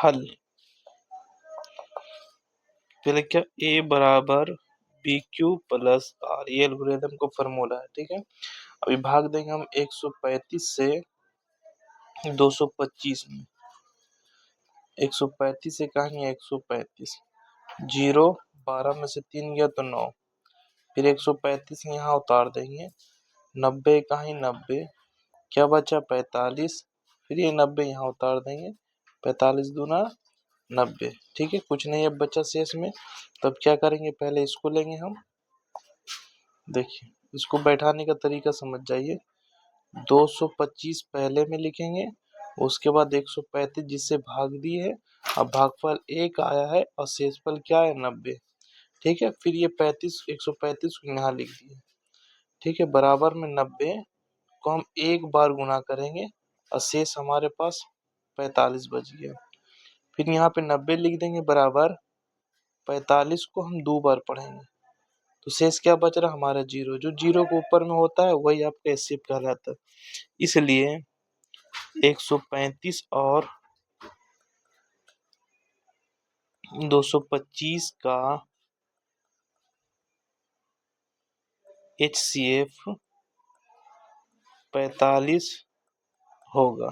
हल। पहले क्या, ए बराबर बी क्यू प्लस आर, ये एल्गोरिथम को फॉर्मूला है। ठीक है, अभी भाग देंगे हम 135 से 225 में। 135 से कहेंगे 135, 0 12 में से 3 गया तो 9, फिर 135 यहाँ उतार देंगे, 90 कहीं 90, क्या बचा 45, फिर ये 90 यहाँ उतार देंगे, 45 दूना 90। ठीक है, कुछ नहीं अब बचा शेष में। तब क्या करेंगे, पहले इसको लेंगे हम। देखिए इसको बैठाने का तरीका समझ जाइए। 225 पहले में लिखेंगे, उसके बाद 135 जिससे भाग दी है, अब भागफल 1 आया है और शेषफल क्या है 90। ठीक है, फिर ये 135 को यहाँ लिख दिए। ठीक है, बराबर में 90 को हम एक बार गुना करेंगे और शेष हमारे पास 45 बच गया। फिर यहाँ पे 90 लिख देंगे, बराबर 45 को हम 2 बार पढ़ेंगे, तो शेष क्या बच रहा हमारा 0। जो 0 के ऊपर में होता है वही आपका एचसीएफ कहलाता है। इसलिए 135 और 225 का HCF 45 होगा।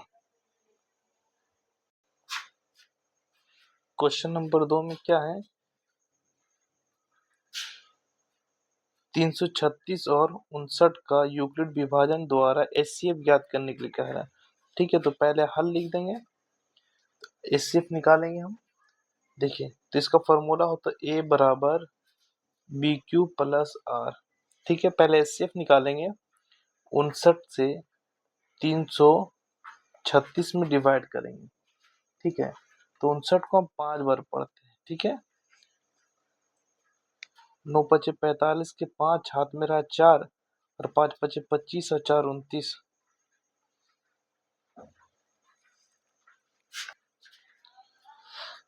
क्वेश्चन नंबर 2 में क्या है, 336 और 59 का यूक्लिड विभाजन द्वारा HCF ज्ञात करने के लिए कह रहा है। ठीक है, तो पहले हल लिख देंगे, HCF निकालेंगे हम। देखिए तो इसका फॉर्मूला होता है A बराबर बी क्यू प्लस आर। ठीक है, पहले HCF निकालेंगे, 59 से 336 में डिवाइड करेंगे। ठीक है, तो 59 को हम 5 बार पढ़ते हैं। ठीक है, 9 पचे 45 के 5 हाथ में रहा 4 और 5 पचे 25 और 4 29।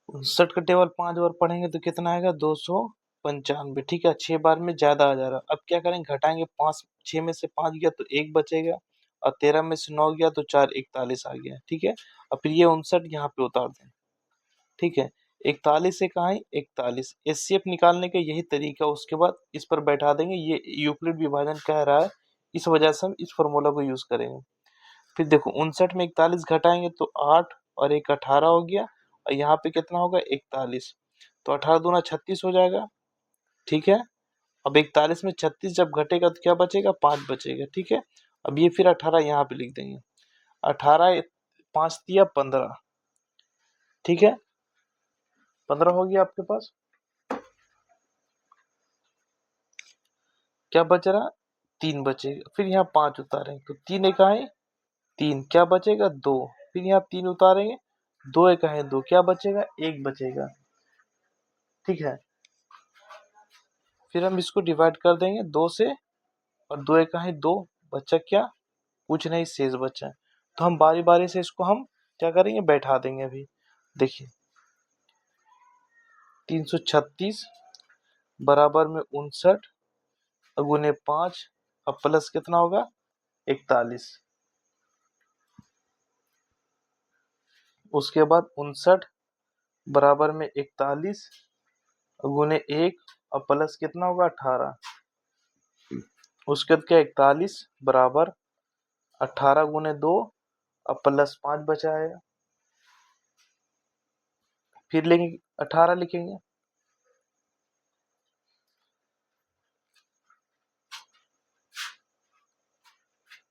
59 का टेबल 5 बार पढ़ेंगे तो कितना आएगा 295। ठीक है, 6 बार में ज्यादा आ जा रहा। अब क्या करेंगे, घटाएंगे, 5 6 में से 5 गया तो 1 बचेगा और 13 में से 9 गया तो 4 41 आ गया। ठीक है, और फिर ये 59 यहाँ पे उतार दें। ठीक है, 41 से कहा है 41, एचसीएफ निकालने का यही तरीका। उसके बाद इस पर बैठा देंगे, ये यूक्लिड विभाजन कह रहा है, इस वजह से हम इस फॉर्मूला को यूज करेंगे। फिर देखो 59 में 41 घटाएंगे तो 8 और 1 18 हो गया, और यहाँ पे कितना होगा 41, तो 18 दूना 36 हो जाएगा। ठीक है, अब 41 में 36 जब घटेगा तो क्या बचेगा 5 बचेगा। ठीक है, अब ये फिर 18 यहाँ पे लिख देंगे, 18 5 दिया 15। ठीक है, 15 हो गया आपके पास। क्या बच रहा 3 बचेगा, फिर यहाँ 5 उतारेंगे तो 3 एक आए 3, क्या बचेगा 2, फिर यहाँ 3 उतारेंगे 2 एक आए 2, क्या बचेगा 1 बचेगा। ठीक है, फिर हम इसको डिवाइड कर देंगे 2 से, और 2 एक आए 2, बचा क्या, कुछ नहीं शेष बचा है। तो हम बारी बारी से इसको हम क्या करेंगे, बैठा देंगे। अभी देखिए 336 बराबर में 59 गुने 5, अब प्लस कितना होगा 41। उसके बाद 59 बराबर में 41 गुने 1 और प्लस कितना होगा 18। उसके बाद क्या 41 बराबर 18 गुने 2 और प्लस 5 बचा है, फिर लेंगे 18 लिखेंगे,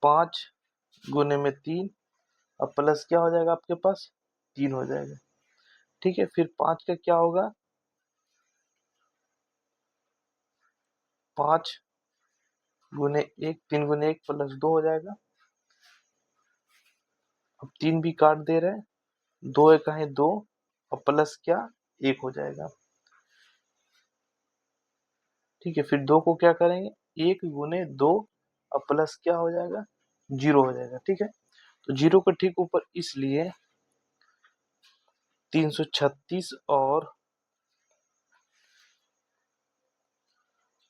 पाँच गुने में 3 और प्लस क्या हो जाएगा आपके पास 3 हो जाएगा। ठीक है, फिर 5 का क्या होगा, 5 गुने 1, 3 गुने 1 प्लस 2 हो जाएगा। अब 3 भी काट दे रहे हैं, 2 एक है 2 और प्लस क्या 1 हो जाएगा। ठीक है, फिर 2 को क्या करेंगे 1 गुने 2 और प्लस क्या हो जाएगा 0 हो जाएगा। ठीक है, तो 0 के ठीक ऊपर, इसलिए 336 और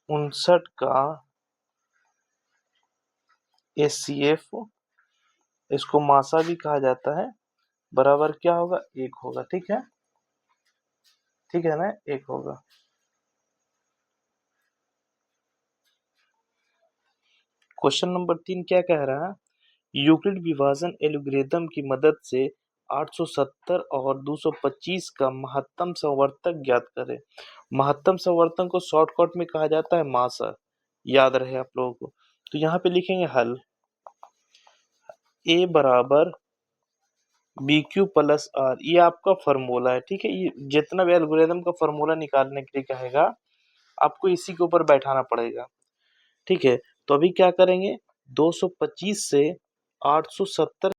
59 का HCF, इसको मासा भी कहा जाता है, बराबर क्या होगा, 1 होगा। ठीक है, ठीक है ना, 1 होगा। क्वेश्चन नंबर 3 क्या कह रहा है, यूक्लिड विभाजन एल्गोरिथम की मदद से 870 और 225 का महत्तम संवर्तक ज्ञात करें। महत्तम संवर्तक को शॉर्टकट में कहा जाता है मासा, याद रहे आप लोगों को। तो यहाँ पे लिखेंगे हल, ए बराबर बी क्यू प्लस आर, ये आपका फॉर्मूला है। ठीक है, ये जितना भी एल्गोरिथम का फॉर्मूला निकालने के लिए कहेगा आपको इसी के ऊपर बैठाना पड़ेगा। ठीक है, तो अभी क्या करेंगे, 225 से 870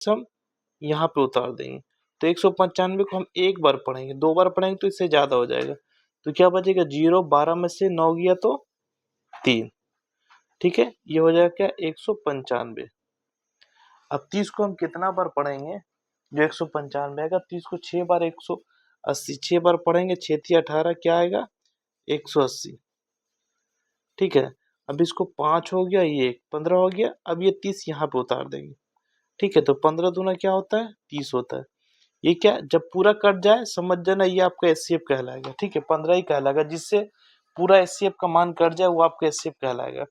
हम यहाँ पे उतार देंगे। तो 195 को हम एक बार पढ़ेंगे, 2 बार पढ़ेंगे तो इससे ज्यादा हो जाएगा। तो क्या बचेगा, 0, 12 में से 9 गया तो 3। ठीक है, ये हो जाएगा क्या, 195। अब 30 को हम कितना बार पढ़ेंगे, जो 195 आएगा, 30 को 6 बार 180, 6 बार पढ़ेंगे, 6 3 18, क्या आएगा, 180। ठीक है, अब इसको 5 हो गया, ये 15 हो गया। अब ये 30 यहाँ पे उतार देंगे। ठीक है, तो 15 दूना क्या होता है, 30 होता है। ये क्या, जब पूरा कट जाए समझ जाना ये आपका एचसीएफ कहलाएगा। ठीक है, 15 ही कहलाएगा, जिससे पूरा एचसीएफ का मान कट जाए वो आपका एचसीएफ कहलाएगा।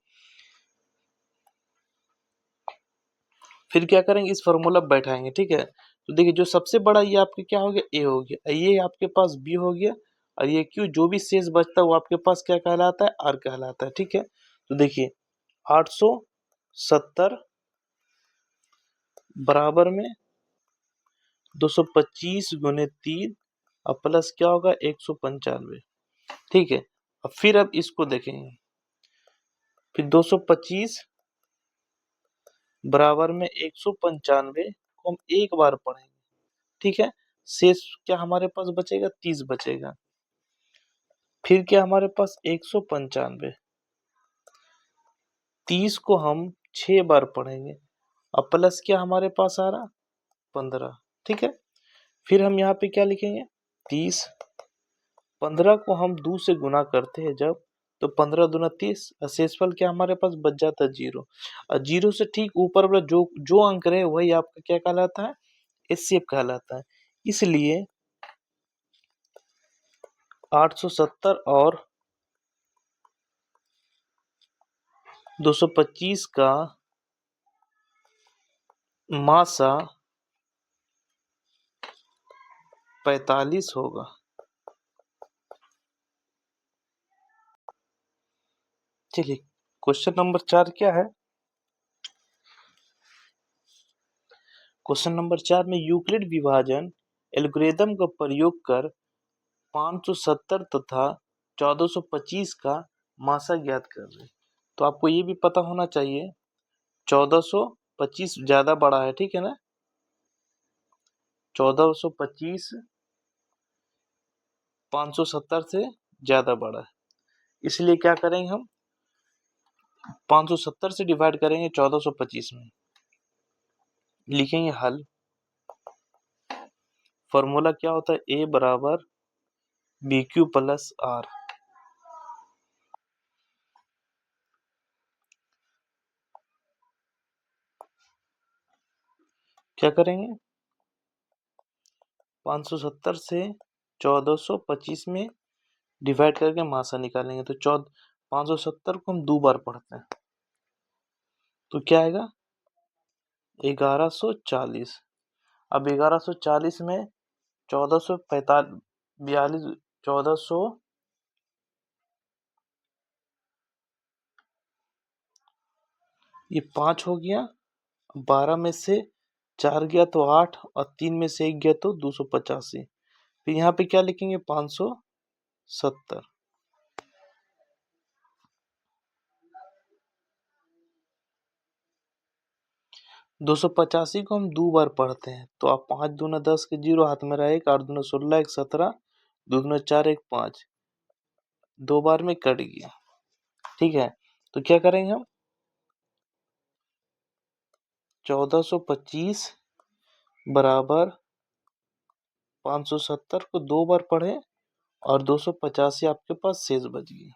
फिर क्या करेंगे, इस फॉर्मूला बैठाएंगे। ठीक है, तो देखिए जो सबसे बड़ा ये आपके क्या हो गया, ए हो गया, ये आपके पास बी हो गया, और ये क्यू, जो भी शेष बचता है वो आपके पास क्या कहलाता है, आर कहलाता है। ठीक है, तो देखिए 870 बराबर में 225 गुने 3 और प्लस क्या होगा, 195। ठीक है, अब इसको देखेंगे, फिर 225 बराबर में 195 को हम एक बार पढ़ेंगे। ठीक है, शेष क्या हमारे पास बचेगा, 30 बचेगा। फिर क्या हमारे पास 195, 30 को हम 6 बार पढ़ेंगे, अब प्लस क्या हमारे पास आ रहा, 15। ठीक है, फिर हम यहाँ पे क्या लिखेंगे, 30, 15 को हम 2 से गुना करते हैं जब, तो 15 दूना 30, शेषफल क्या हमारे पास बच जाता है, 0। और 0 से ठीक ऊपर वाला जो जो अंक रहे वही आपका क्या कहलाता है, एचसीएफ कहलाता है। इसलिए 870 और 225 का मासा 45 होगा। चलिए, क्वेश्चन नंबर 4 क्या है, क्वेश्चन नंबर 4 में यूक्लिड विभाजन एल्गोरिथम का प्रयोग कर 570 तथा 1425 का मासा ज्ञात कर रहे हैं। तो आपको ये भी पता होना चाहिए 1425 ज्यादा बड़ा है। ठीक है ना, 1425 570 से ज्यादा बड़ा है, इसलिए क्या करेंगे हम, 570 से डिवाइड करेंगे 1425 में, लिखेंगे हल। फॉर्मूला क्या होता है, ए बराबर बी क्यू प्लस आर। क्या करेंगे, 570 से 1425 में डिवाइड करके मासा निकालेंगे। तो 570 को हम 2 बार पढ़ते हैं, तो क्या आएगा, 1140। अब 1140 में 1442, 1400, ये 5 हो गया, 12 में से 4 गया तो 8, और 3 में से 1 गया तो 285। फिर यहाँ पे क्या लिखेंगे, 70। 285 को हम 2 बार पढ़ते हैं, तो आप 5 दूना 10 के 0 हाथ में रहा 1, 8 दूना 16 1 17, 2 दूना 4 1 5, 2 बार में कट गया। ठीक है, तो क्या करेंगे हम 1425 बराबर 570 को 2 बार पढ़े और 285 आपके पास शेष बच गई।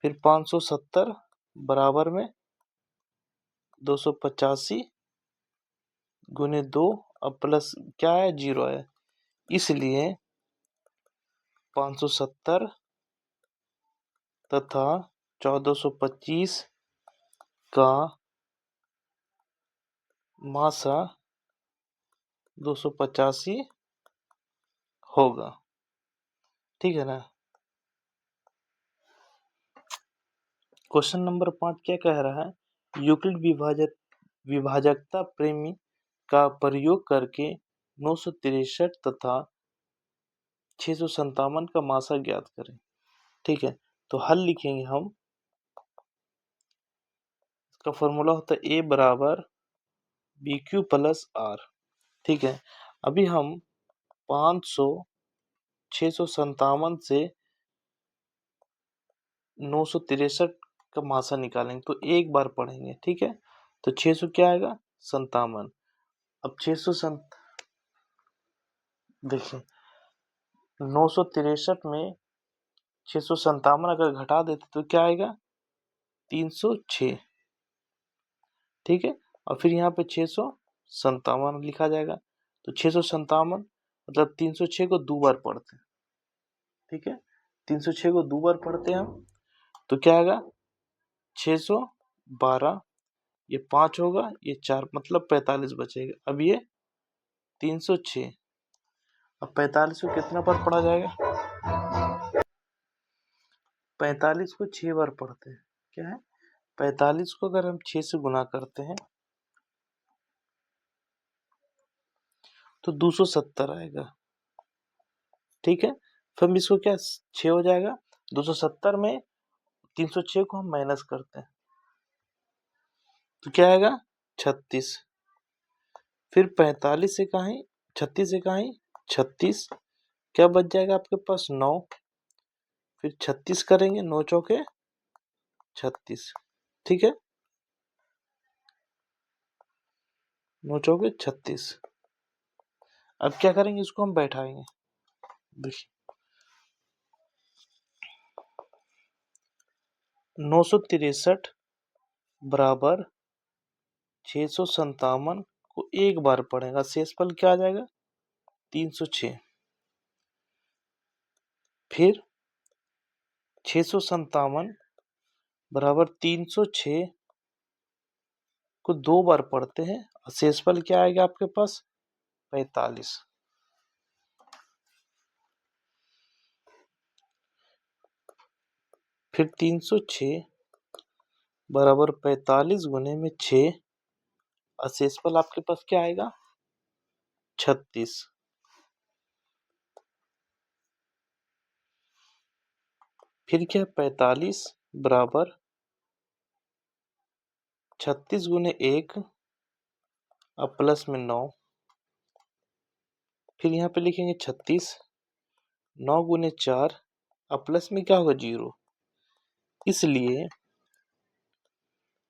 फिर 570 बराबर में 285 गुने 2 अब प्लस क्या है 0 है, इसलिए 570 तथा 1425 का मासा 285 होगा। ठीक है ना। क्वेश्चन नंबर 5 क्या कह रहा है, यूक्लिड विभाजकता प्रेमी का प्रयोग करके 963 तथा 657 का मासा ज्ञात करें। ठीक है, तो हल लिखेंगे हम, इसका फॉर्मूला होता है A बराबर BQ प्लस R। ठीक है, अभी हम 500 657 से 963 का मासा निकालेंगे, तो एक बार पढ़ेंगे। ठीक है, तो 600 क्या आएगा 57। अब 600 देखिए 963 में 657 अगर घटा देते तो क्या आएगा 306। ठीक है, और फिर यहाँ पे 657 लिखा जाएगा, तो 657 मतलब 306 को 2 बार पढ़ते हैं। ठीक है, 306 को 2 बार पढ़ते हैं हम, तो क्या आएगा 612, ये 5 होगा, ये 4 मतलब 45 बचेगा। अब ये 306, अब 45 को कितना बार पढ़ा जाएगा, 45 को 6 बार पढ़ते हैं। क्या है 45 को अगर हम 6 से गुना करते हैं तो 270 आएगा। ठीक है, फिर हम इसको क्या 6 हो जाएगा, 270 में 306 को हम माइनस करते हैं तो क्या आएगा 36। फिर 45 से कहीं 36 से कहीं 36, क्या बच जाएगा आपके पास 9। फिर 36 करेंगे, 9 चौके 36। ठीक है, 9 चौके 36। अब क्या करेंगे, इसको हम बैठाएंगे। देखिए 963 बराबर 657 को एक बार पढ़ेगा, शेषफल क्या आ जाएगा 306। फिर 657 बराबर 306 को 2 बार पढ़ते हैं और शेषफल क्या आएगा आपके पास 45। फिर 306 बराबर 45 गुने में 6 और शेषफल आपके पास क्या आएगा 36। फिर क्या 45 बराबर 36 गुने 1 और प्लस में 9। फिर यहाँ पे लिखेंगे 36, 9 गुने 4 और प्लस में क्या होगा 0, इसलिए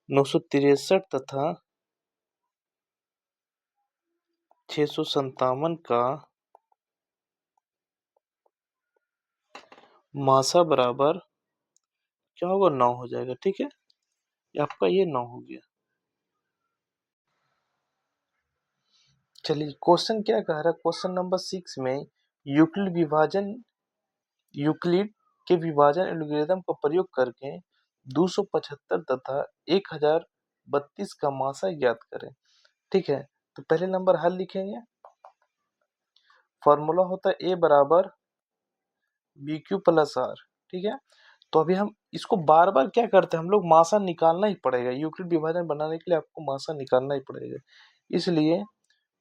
963 तथा 657 का मासा बराबर क्या होगा 9 हो जाएगा। ठीक है, आपका ये 9 हो गया। चलिए क्वेश्चन क्या कह रहा है, क्वेश्चन नंबर 6 में यूक्लिड के विभाजन एल्गोरिथम का प्रयोग करके 275 तथा 1032 का मासा ज्ञात करें। ठीक है, तो पहले नंबर हल लिखेंगे, फॉर्मूला होता है A बराबर BQ प्लस R। ठीक है, तो अभी हम इसको बार बार क्या करते हैं, हम लोग मासा निकालना ही पड़ेगा, यूक्लिड विभाजन बनाने के लिए आपको मासा निकालना ही पड़ेगा। इसलिए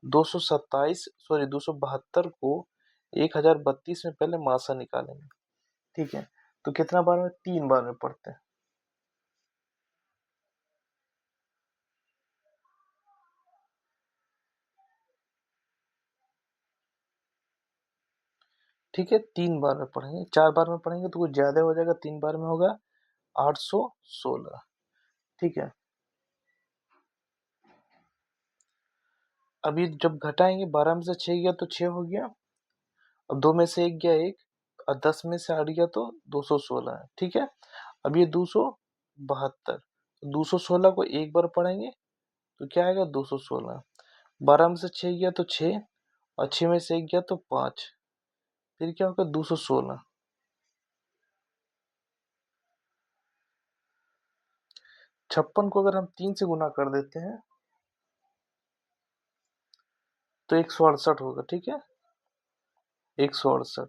272 को 1032 में पहले मासा निकालेंगे। ठीक है, तो कितना बार में? 3 बार में पढ़ते हैं। ठीक है, 3 बार में पढ़ेंगे। 4 बार में पढ़ेंगे तो कुछ ज्यादा हो जाएगा, 3 बार में होगा 816। ठीक है, अभी जब घटाएंगे 12 में से 6 गया तो 6 हो गया, अब 2 में से 1 गया 1, और 10 में से 8 गया तो 216 है। ठीक है, अब ये 272, 216 को एक बार पढ़ेंगे तो क्या आएगा? 216। 12 में से 6 गया तो 6, और 6 में से 1 गया तो 5, फिर क्या होगा? 216। 56 को अगर हम 3 से गुना कर देते हैं तो 168 होगा। ठीक है, 168।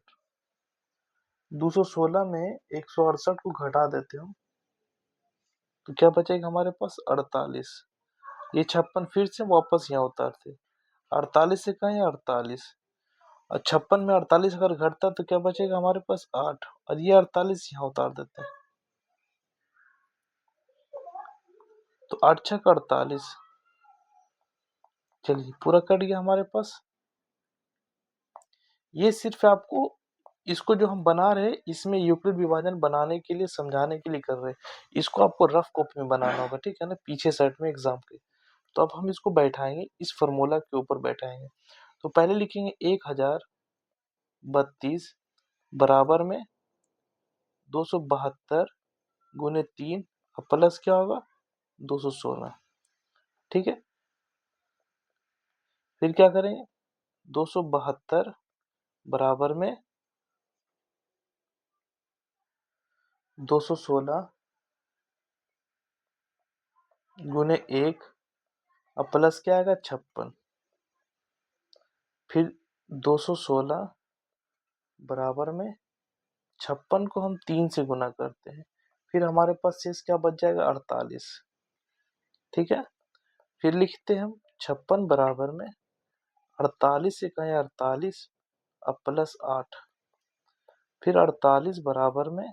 216 में 168 को घटा देते हो तो क्या बचेगा हमारे पास? 48। ये 56 फिर से वापस यहाँ उतारते, 48 से कहें 48, और 56 में 48 अगर घटता तो क्या बचेगा हमारे पास? 8, और ये 48 यहाँ उतार देते हैं तो 8 छक 48। चलिए, पूरा कट गया हमारे पास। ये सिर्फ आपको, इसको जो हम बना रहे हैं इसमें यूक्लिड विभाजन बनाने के लिए, समझाने के लिए कर रहे हैं। इसको आपको रफ कॉपी में बनाना होगा, ठीक है ना, पीछे साइड में एग्जाम के। तो अब हम इसको बैठाएंगे, इस फॉर्मूला के ऊपर बैठाएंगे। तो पहले लिखेंगे 1032 बराबर में 272 गुने 3, और प्लस क्या होगा? 216। ठीक है, फिर क्या करेंगे? 272 बराबर में 216 गुने 1, और प्लस क्या आएगा? 56। फिर 216 बराबर में 56 को हम 3 से गुना करते हैं, फिर हमारे पास शेष क्या बच जाएगा? 48। ठीक है, फिर लिखते हैं हम 56 बराबर में 48 से कहें 48, अब प्लस 8, फिर 48 बराबर में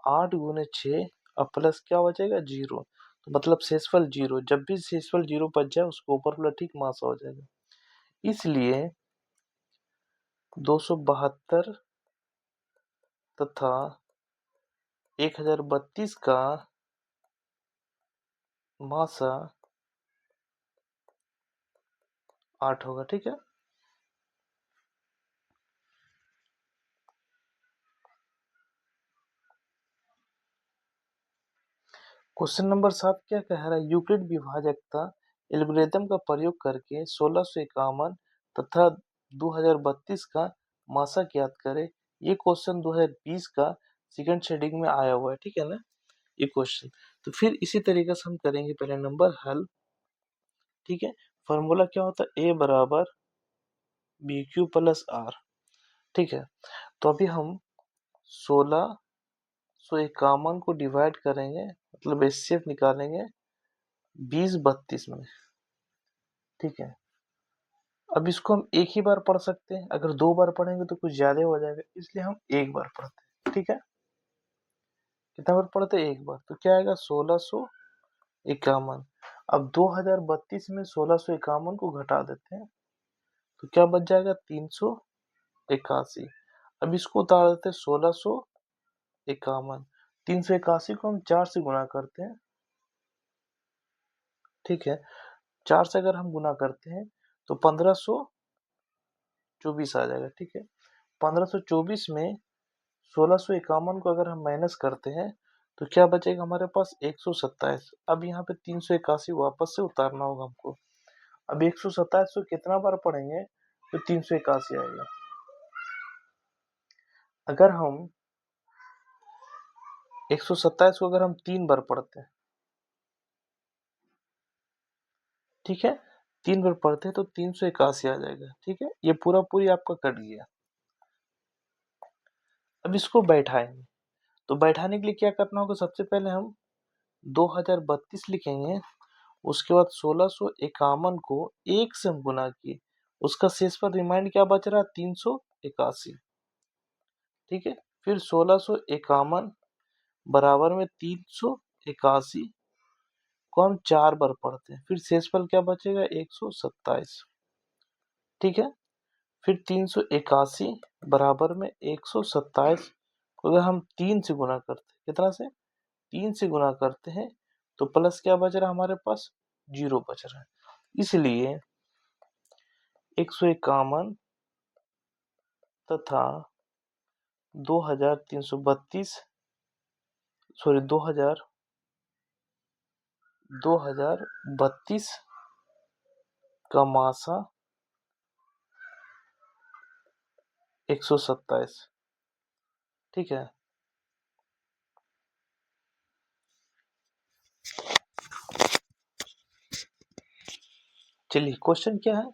8 गुने 6, अब प्लस क्या बचेगा? 0। तो मतलब शेषफल 0, जब भी शेषफल 0 बच जाए उसको ऊपर वाला ठीक मासा हो जाएगा। इसलिए 272 तथा 1032 का मासा 8 होगा। ठीक है, क्वेश्चन नंबर 7 क्या कह रहा है? यूक्लिड विभाजकता एल्गोरिथम का प्रयोग करके 1651 तथा 2032 का मासा ज्ञात करें। ये क्वेश्चन 2020 का सेकंड शेडिंग में आया हुआ है। ठीक है ना, ये क्वेश्चन। तो फिर इसी तरीके से हम करेंगे पहले नंबर हल। ठीक है, फॉर्मूला क्या होता है? ए बराबर बी क्यू प्लस आर। ठीक है, तो अभी हम 1651 को डिवाइड करेंगे, मतलब एचसीएफ निकालेंगे 2032 में। ठीक है, अब इसको हम एक ही बार पढ़ सकते हैं, अगर 2 बार पढ़ेंगे तो कुछ ज्यादा हो जाएगा, इसलिए हम एक बार पढ़ते हैं। ठीक है, कितना बार पढ़ते हैं? एक बार। तो क्या आएगा? 1651। अब 2032 में 1651 को घटा देते हैं तो क्या बच जाएगा? 381। अब इसको उतार देते हैं 1651। 381 को हम 4 से गुना करते हैं। ठीक है, 4 से अगर हम गुना करते हैं तो 1524 आ जाएगा। ठीक है, 1524 में 1651 को अगर हम माइनस करते हैं तो क्या बचेगा हमारे पास? 127। अब यहाँ पे 381 वापस से उतारना होगा हमको। अब 127 को कितना बार पढ़ेंगे तो 381 आएगा। अगर हम 127 को अगर हम 3 बार पढ़ते हैं, ठीक है, 3 बार पढ़ते हैं तो 381 आ जाएगा। ठीक है, ये पूरा पूरी आपका कट गया। अब इसको बैठाएंगे, तो बैठाने के लिए क्या करना होगा? सबसे पहले हम 2032 लिखेंगे, उसके बाद 1651 को 1 से हम गुना किए, उसका शेष पर रिमाइंड क्या बच रहा है? 381। ठीक है, फिर 1651 बराबर में 381 को हम 4 बार पढ़ते हैं, फिर शेषफल क्या बचेगा 127। ठीक है, फिर 381 बराबर में 127 को अगर हम 3 से गुना करते हैं, कितना से 3 से गुना करते हैं, तो प्लस क्या बच रहा है हमारे पास 0 बच रहा है। इसलिए 151 तथा 2332 सॉरी 2032 का मासा 127। ठीक है, चलिए क्वेश्चन क्या है।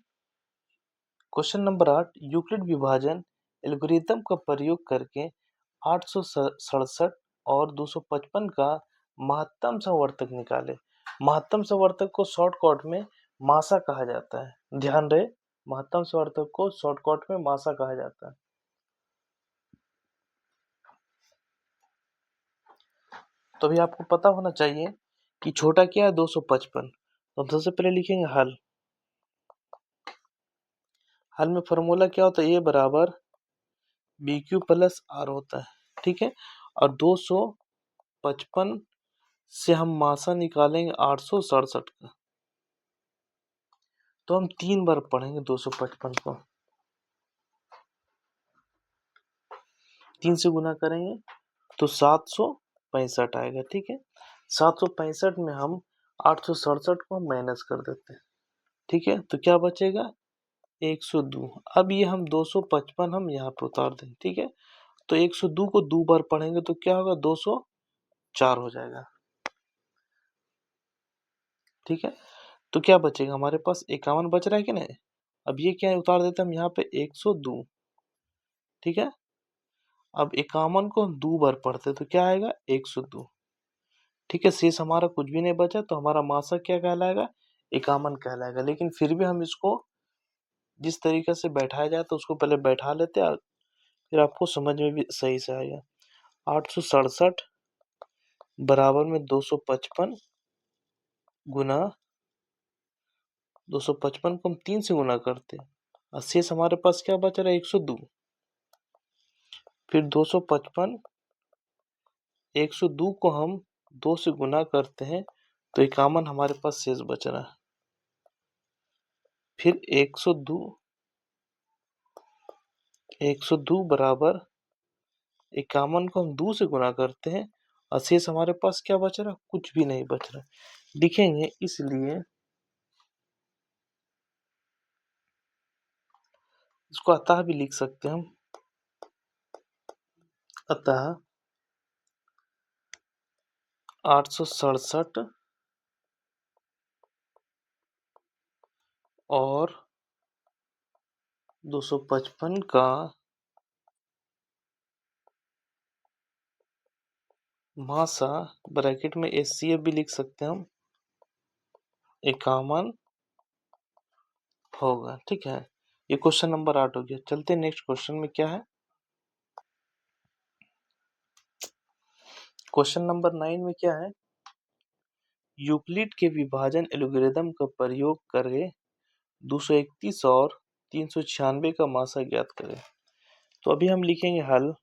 क्वेश्चन नंबर 8, यूक्लिड विभाजन एल्गोरिथम का प्रयोग करके 867 और 255 का महत्तम संवर्तक निकाले। महत्तम संवर्तक को शॉर्टकट में मासा कहा जाता है। ध्यान रहे, महत्तम संवर्तक को शॉर्टकट में मासा कहा जाता है। तो अभी आपको पता होना चाहिए कि छोटा क्या है 255। तो हम सबसे पहले लिखेंगे हल। हल में फॉर्मूला क्या होता है, ए बराबर बी क्यू प्लस आर होता है। ठीक है, और 255 से हम मासा निकालेंगे 867 का। तो हम 3 बार पढ़ेंगे 255 को, 3 से गुना करेंगे तो 765 आएगा। ठीक है, 765 में हम 867 को माइनस कर देते हैं। ठीक है, तो क्या बचेगा 102। अब ये हम 255 हम यहाँ पे उतार दें। ठीक है, तो 102 को 2 बार पढ़ेंगे तो क्या होगा 204 हो जाएगा। ठीक है, तो क्या बचेगा हमारे पास 51 बच रहा है कि नहीं। अब ये क्या है, उतार देते हम यहाँ पे 102। ठीक है, अब 51 को हम 2 बार पढ़ते तो क्या आएगा 102। ठीक है, शेष हमारा कुछ भी नहीं बचा, तो हमारा मासा क्या कहलाएगा 51 कहलाएगा। लेकिन फिर भी हम इसको जिस तरीके से बैठाया जाए तो उसको पहले बैठा लेते हैं, फिर आपको समझ में भी सही से आएगा। 867 बराबर में 255 गुना 255 को हम 3 से गुना करते हैं, और शेष हमारे पास क्या बच रहा है 102। फिर 255 102 को हम 2 से गुना करते हैं तो 51 हमारे पास शेष बच रहा है। फिर 102 बराबर 51 को हम 2 से गुना करते हैं, और शेष हमारे पास क्या बच रहा है, कुछ भी नहीं बच रहा लिखेंगे। इसलिए इसको अतः भी लिख सकते हैं हम। अतः 867 और 255 का मासा ब्रैकेट में HCF भी लिख सकते हैं हम 51 होगा। ठीक है, ये क्वेश्चन नंबर 8 हो गया। चलते हैं नेक्स्ट क्वेश्चन में क्या है। क्वेश्चन नंबर 9 में क्या है, यूक्लिड के विभाजन एल्गोरिथम का प्रयोग करके 231 और 396 का मासा ज्ञात करें। तो अभी हम लिखेंगे हल।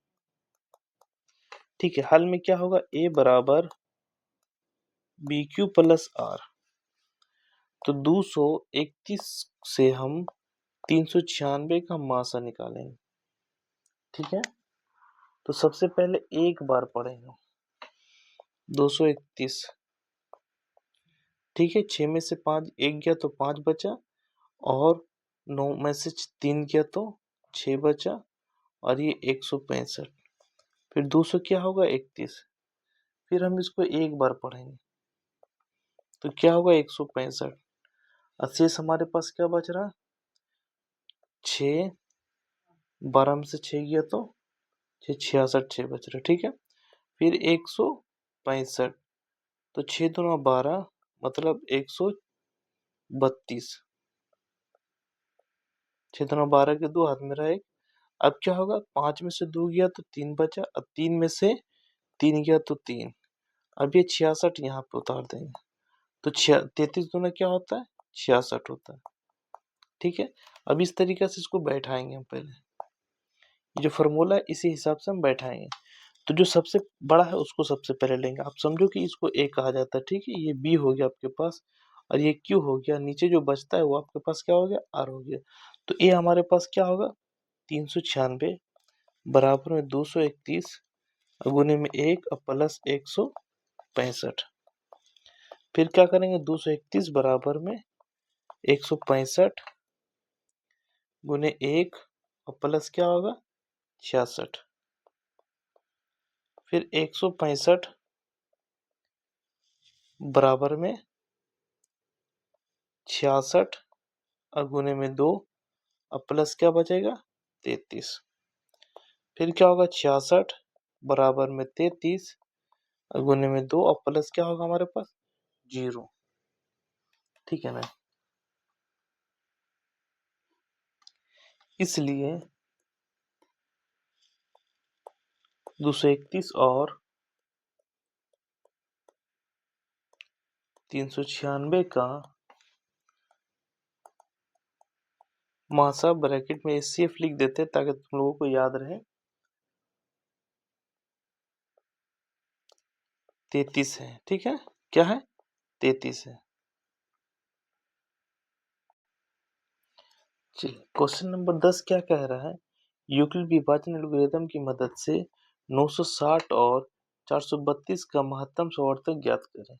ठीक है, हल में क्या होगा, ए बराबर बी क्यू प्लस आर। तो 231 से हम 396 का मासा निकालेंगे। ठीक है, तो सबसे पहले एक बार पढ़ेंगे 231। ठीक है, 6 में से 5 एक गया तो 5 बचा, और 9 में से 3 गया तो 6 बचा, और ये 165। फिर 200 क्या होगा 31। फिर हम इसको एक बार पढ़ेंगे तो क्या होगा 165। शेष हमारे पास क्या बच रहा 6, 12 में से 6 गया तो 66 6 बच रहा। ठीक है, फिर 165, तो 6 दूना 12 मतलब 132। 6 दूना 12 के 2 हाथ में रहा 1, अब क्या होगा, 5 में से 2 गया तो 3 बचा, अब 3 में से 3 गया तो 3। अब ये 66 यहाँ पे उतार देंगे तो 33 दूना क्या होता है, 66 होता है। ठीक है, अब इस तरीके से इसको बैठाएंगे हम पहले, ये जो फॉर्मूला है इसी हिसाब से हम बैठाएंगे। तो जो सबसे बड़ा है उसको सबसे पहले लेंगे। आप समझो कि इसको ए कहा जाता है, ठीक है, ये बी हो गया आपके पास और ये क्यू हो गया, नीचे जो बचता है वो आपके पास क्या हो गया, आर हो गया। तो ए हमारे पास क्या होगा, 396 बराबर में 231 गुने में 1 और प्लस 165। फिर क्या करेंगे, 231 बराबर में 165 गुने 1 और प्लस क्या होगा 66। फिर 165 बराबर में 66 और गुने में 2 और प्लस क्या बचेगा 33। फिर क्या होगा 66 बराबर में 33 और गुने में 2 और प्लस क्या होगा हमारे पास 0। ठीक है ना, इसलिए 231 और 396 का मासा ब्रैकेट में एचसीएफ लिख देते हैं ताकि तुम लोगों को याद रहे। 33 है, ठीक है, क्या है 33 है। चलिए क्वेश्चन नंबर 10 क्या कह रहा है, यूक्लिड विभाजन एल्गोरिथम की मदद से 960 और 432 का महत्तम समवर्तक ज्ञात करें।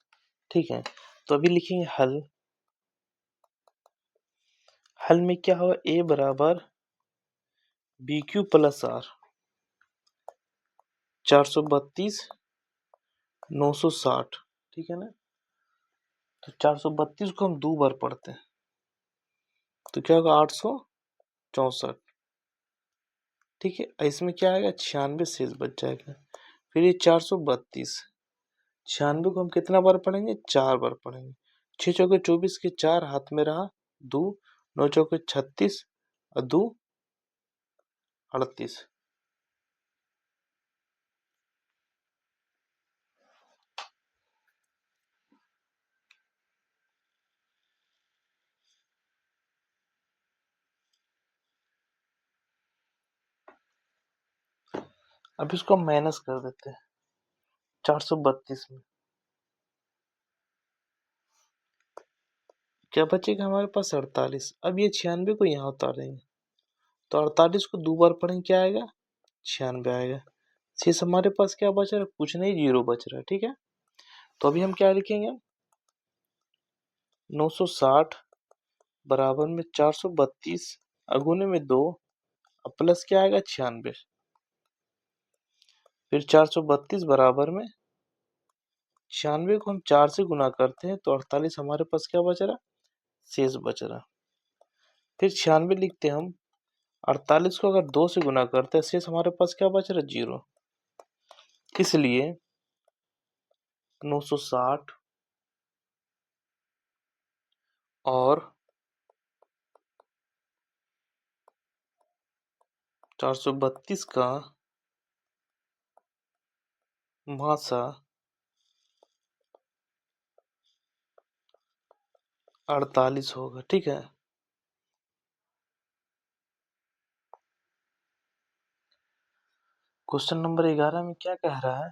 ठीक है, तो अभी लिखेंगे हल। हल में क्या होगा, ए बराबर बी क्यू प्लस आर, 432 960, ठीक है ना। तो 432 को हम 2 बार पढ़ते हैं तो क्या होगा 864। ठीक है, इसमें क्या आएगा 96 शेष बच जाएगा। फिर ये 432, 96 को हम कितना बार पढ़ेंगे 4 बार पढ़ेंगे। 6 चौके 24 के 4 हाथ में रहा 2, 9 चौके 36 और 2 38। अब इसको हम माइनस कर देते हैं 432 में, क्या बचेगा हमारे पास 48। अब ये 96 को यहाँ उतार देंगे तो 48 को 2 बार पढ़ेंगे क्या आएगा 96 आएगा। शेष हमारे पास क्या बच रहा है, कुछ नहीं, 0 बच रहा है। ठीक है, तो अभी हम क्या लिखेंगे 960 बराबर में 432 अगुने में 2 और प्लस क्या आएगा 96। फिर 432 बराबर में 96 को हम 4 से गुना करते हैं तो 48 हमारे पास क्या बच रहा, शेष बच रहा। फिर 96 लिखते हैं हम, 48 को अगर 2 से गुना करते हैं शेष हमारे पास क्या बच रहा 0। इसलिए 960 और 432 का मासा 48 होगा। ठीक है, क्वेश्चन नंबर 11 में क्या कह रहा है,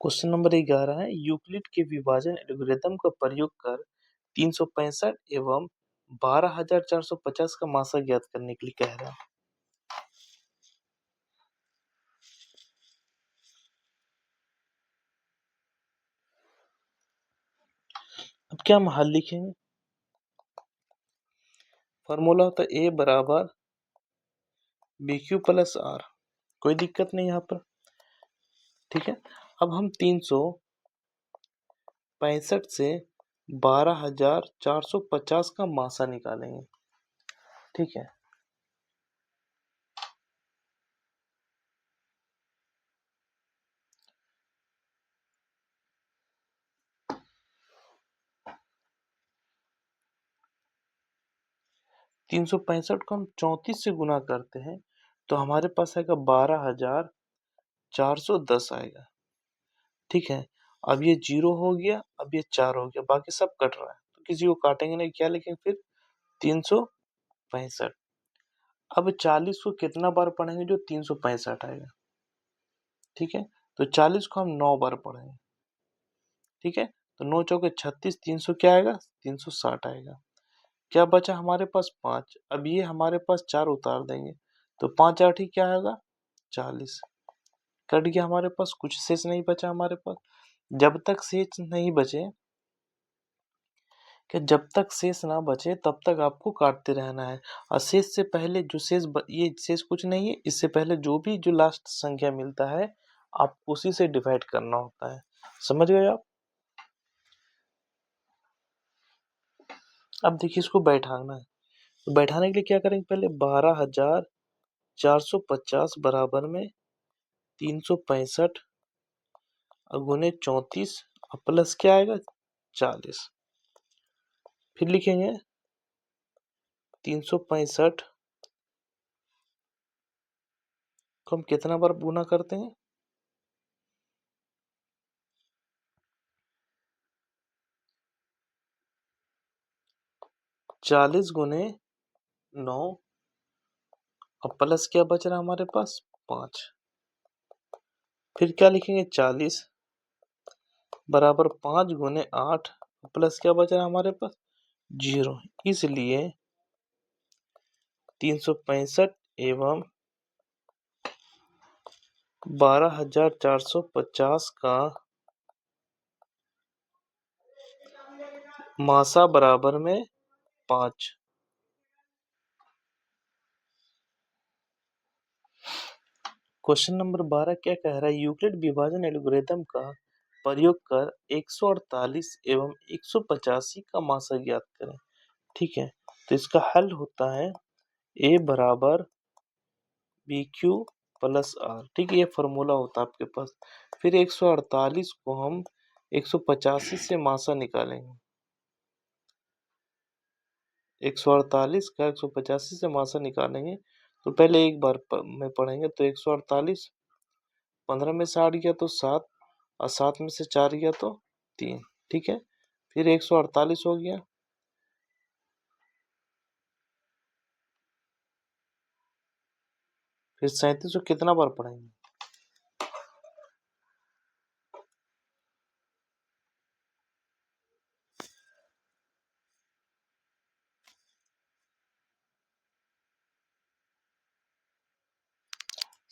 क्वेश्चन नंबर 11 है, यूक्लिड के विभाजन एल्गोरिथम का प्रयोग कर 365 एवं 12450 का मासा ज्ञात करने के लिए कह रहा है। अब क्या हम हल लिखेंगे, फॉर्मूला होता है ए बराबर बी क्यू प्लस आर, कोई दिक्कत नहीं यहाँ पर। ठीक है, अब हम 365 से 12450 का मासा निकालेंगे। ठीक है, 365 को हम 34 से गुना करते हैं तो हमारे पास आएगा 12,410 आएगा। ठीक है, अब ये 0 हो गया, अब ये 4 हो गया, बाकी सब कट रहा है तो किसी को काटेंगे नहीं, क्या लिखेंगे फिर 365। अब 40 को कितना बार पढ़ेंगे जो 365 आएगा। ठीक है, तो 40 को हम 9 बार पढ़ेंगे। ठीक है, तो 9 चौके 36, 300 क्या आएगा 360 आएगा। क्या बचा हमारे पास 5। अब ये हमारे पास 4 उतार देंगे तो 5 8 ही क्या आएगा 40। कट गया हमारे पास, कुछ शेष नहीं बचा हमारे पास। जब तक शेष नहीं बचे, कि जब तक शेष ना बचे तब तक आपको काटते रहना है। और शेष से पहले जो ये शेष कुछ नहीं है, इससे पहले जो भी जो लास्ट संख्या मिलता है आप उसी से डिवाइड करना होता है। समझ गए आप। अब देखिए इसको बैठाना है, तो बैठाने के लिए क्या करेंगे, पहले 12,450 बराबर में 365 गुने 34 प्लस क्या आएगा 40। फिर लिखेंगे 365 को हम कितना बार गुना करते हैं, 40 गुने 9 और प्लस क्या बच रहा है हमारे पास 5। फिर क्या लिखेंगे 40 बराबर 5 गुने 8 प्लस क्या बच रहा है हमारे पास 0। इसलिए 365 एवं 12,450 का मासा बराबर में 5। क्वेश्चन नंबर 12 क्या कह रहा है, यूक्लिड विभाजन एल्गोरिथम का प्रयोग कर 148 एवं 185 का मासा ज्ञात करें। ठीक है, तो इसका हल होता है a बराबर बी क्यू प्लस आर। ठीक है, ये फॉर्मूला होता है आपके पास। फिर 148 को हम 185 से मासा निकालेंगे। 148 का 185 से मासा निकालेंगे तो पहले एक बार में पढ़ेंगे तो 148 15 में से 8 गया तो 7 और 7 में से 4 गया तो 3। ठीक है, फिर 148 हो गया, फिर 37 को कितना बार पढ़ेंगे,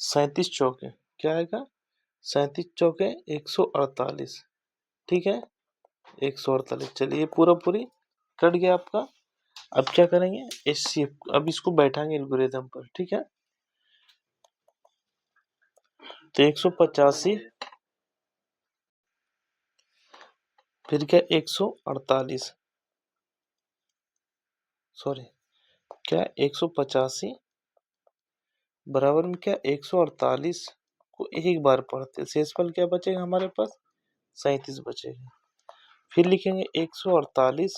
37 चौके क्या आएगा 37 चौके 148। ठीक है, 148। चलिए पूरा पूरी कट गया आपका। अब क्या करेंगे एचसीएफ, अब इसको बैठाएंगे एल्गोरिथम पर। ठीक है, तो 185 फिर क्या 148 सॉरी क्या 185 बराबर में क्या 148 को एक बार पढ़ते, शेषफल क्या बचेगा हमारे पास 37 बचेगा। फिर लिखेंगे 148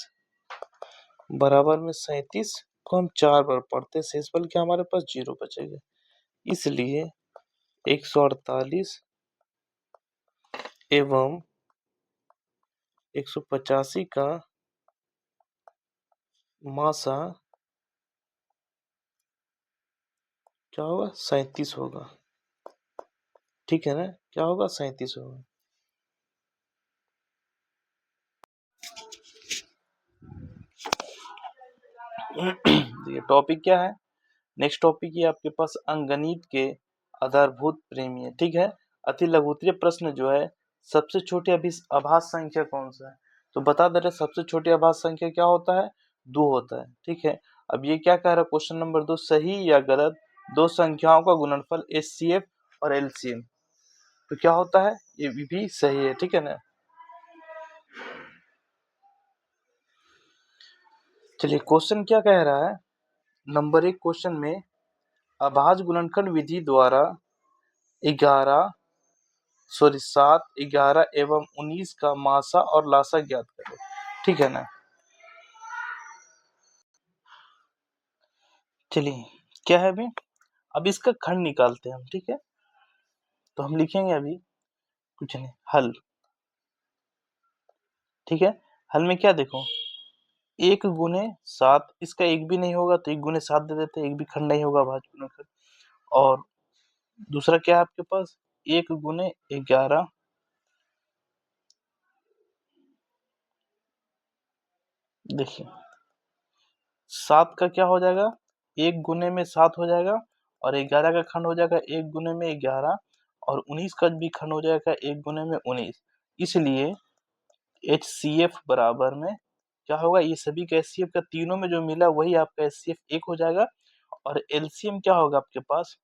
बराबर में 37 को हम 4 बार पढ़ते, शेषफल क्या हमारे पास 0 बचेगा। इसलिए 148 एवं 185 का मासा क्या होगा 37 होगा। ठीक है ना, क्या होगा 37 होगा। ये टॉपिक क्या है, नेक्स्ट टॉपिक ये आपके पास अंकगणित के आधारभूत प्रेमी है। ठीक है, अति लघुत्तरीय प्रश्न जो है सबसे छोटी आभास संख्या कौन सा है, तो बता दे रहे सबसे छोटी आभास संख्या क्या होता है 2 होता है। ठीक है, अब ये क्या कह रहा है क्वेश्चन नंबर 2, सही या गलत दो संख्याओं का गुणनफल एचसीएफ और एलसीएम, तो क्या होता है ये भी सही है। ठीक है ना, चलिए क्वेश्चन क्या कह रहा है, नंबर 1 क्वेश्चन में अभाज्य गुणनखंड विधि द्वारा 7, 11 एवं 19 का मासा और लासा ज्ञात करें। ठीक है ना, चलिए क्या है अभी, अब इसका खंड निकालते हैं हम, ठीक है। तो हम लिखेंगे अभी कुछ नहीं, हल, ठीक है। हल में क्या देखो, 1 गुने 7, इसका एक भी नहीं होगा तो 1 गुने 7 दे देते हैं, एक भी खंड नहीं होगा भाज्य गुणनखंड। और दूसरा क्या है आपके पास, 1 गुने 11, देखिए 7 का क्या हो जाएगा, 1 गुने में 7 हो जाएगा, और 11 का खंड हो जाएगा 1 गुने में 11, और 19 का भी खंड हो जाएगा 1 गुने में 19। इसलिए HCF बराबर में क्या होगा, ये सभी का HCF का तीनों में जो मिला वही आपका HCF 1 हो जाएगा। और LCM क्या होगा आपके पास,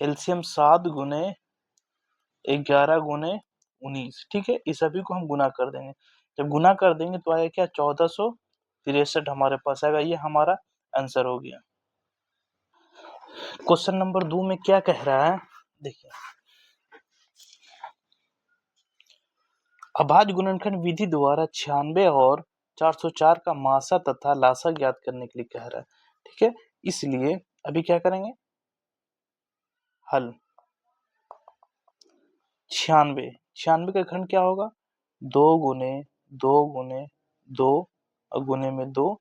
LCM 7 गुने 11 गुने 19, ठीक है। इस सभी को हम गुना कर देंगे, जब गुना कर देंगे तो आएगा क्या, 1463 हमारे पास आएगा। ये हमारा आंसर हो गया। क्वेश्चन नंबर 2 में क्या कह रहा है, देखिए, अभाज्य गुणनखंड विधि द्वारा 96 और 404 का मासा तथा लासा ज्ञात करने के लिए कह रहा है, ठीक है। इसलिए अभी क्या करेंगे, हल 96 का खंड क्या होगा, 2 गुने 2 गुने 2 गुने में 2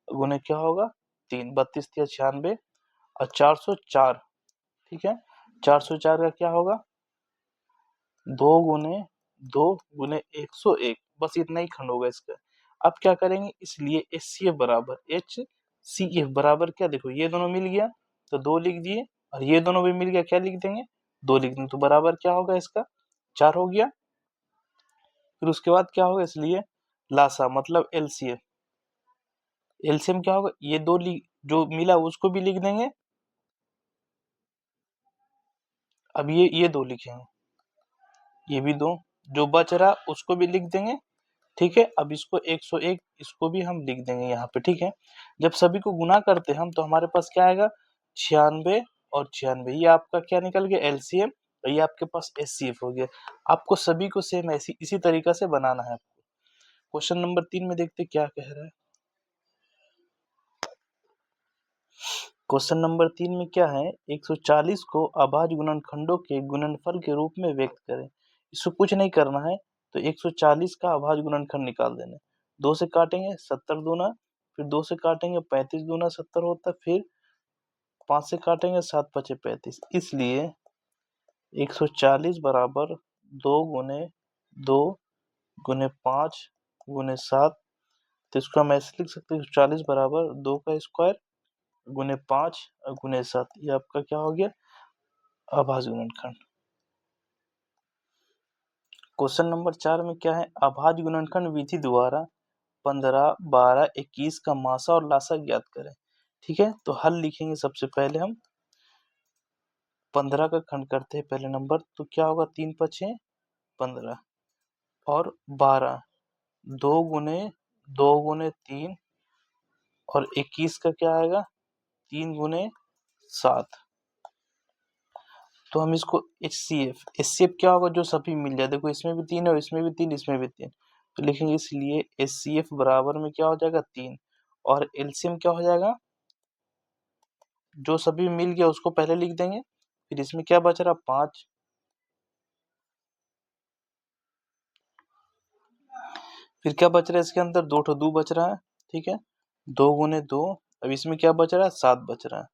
गुने क्या होगा 3, 32 या 96, और 404, ठीक है। 404 का क्या होगा, 2 गुने 2 गुने 101, बस इतना ही खंड होगा इसका। अब क्या करेंगे, इसलिए HCF बराबर क्या, देखो ये दोनों मिल गया तो 2 लिख दिए, और ये दोनों भी मिल गया, क्या लिख देंगे, 2 लिख देंगे, तो बराबर क्या होगा इसका, 4 हो गया। फिर उसके बाद क्या होगा, इसलिए लासा मतलब एलसीएम क्या होगा, ये दो जो मिला उसको भी लिख देंगे, अब ये 2 लिखेंगे, ये भी 2, जो बच रहा उसको भी लिख देंगे, ठीक है। अब इसको 101 इसको भी हम लिख देंगे यहाँ पे, ठीक है। जब सभी को गुना करते हैं हम तो हमारे पास क्या आएगा, 96 और 96, ये आपका क्या निकल गया, एलसीएम, और ये आपके पास एचसीएफ हो गया। आपको सभी को सेम ऐसी इसी तरीका से बनाना है आपको। क्वेश्चन नंबर 3 में देखते क्या कह रहा है। क्वेश्चन नंबर 3 में क्या है, 140 को अभाज्य गुणनखंडों के गुणनफल के रूप में व्यक्त करें। इसको कुछ नहीं करना है, तो 140 का अभाज्य गुणनखंड निकाल देना। 2 से काटेंगे 70 दूना, फिर 2 से काटेंगे 35 दूना 70 होता है, फिर 5 से काटेंगे 7 पचे 35। इसलिए 140 बराबर 2 गुने 2 गुने 5 गुने 7, तो इसको हम ऐसे लिख सकते हैं, 140 बराबर 2 का स्क्वायर गुने 5 गुने 7, ये आपका क्या हो गया, अभाज्य गुणनखंड। क्वेश्चन नंबर 4 में क्या है, अभाज्य गुणनखंड विधि द्वारा 15, 12, 21 का मासा और लासा ज्ञात करें, ठीक है। तो हल लिखेंगे, सबसे पहले हम 15 का खंड करते हैं पहले नंबर, तो क्या होगा, 3 पचे 15, और 12 2 गुने 3, और 21 का क्या आएगा, 3 गुने 7। तो हम इसको HCF क्या होगा, जो सभी मिल जाए, देखो इसमें भी 3 है, इसमें भी 3, इसमें भी 3, तो लिखेंगे, इसलिए HCF बराबर में क्या हो जाएगा 3, और एलसीएम क्या हो जाएगा, जो सभी मिल गया उसको पहले लिख देंगे, फिर इसमें क्या बच रहा 5, फिर क्या बच रहा है इसके अंदर, 2 बच रहा है, ठीक है, 2 गुने 2, अब इसमें क्या बच रहा है 7 बच रहा है,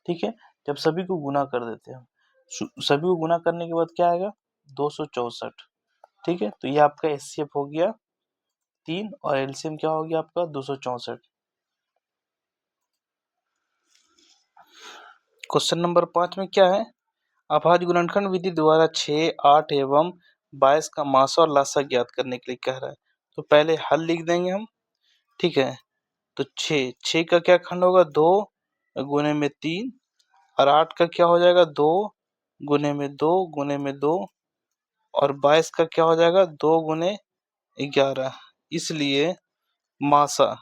ठीक है। जब सभी को गुना कर देते हैं, सभी को गुना करने के बाद क्या आएगा, 264, ठीक है। तो ये आपका HCF हो गया 3, और एलसीएम क्या हो गया आपका 264। क्वेश्चन नंबर 5 में क्या है, अभाज्य गुणनखंड विधि द्वारा 6, 8 एवं 22 का मासा और लासा ज्ञात करने के लिए कह रहा है। तो पहले हल लिख देंगे हम, ठीक है। तो 6 का क्या खंड होगा, 2 गुने में 3, और 8 का क्या हो जाएगा, 2 गुने में 2 गुने में 2, और 22 का क्या हो जाएगा, 2 गुने 11। इसलिए मासा,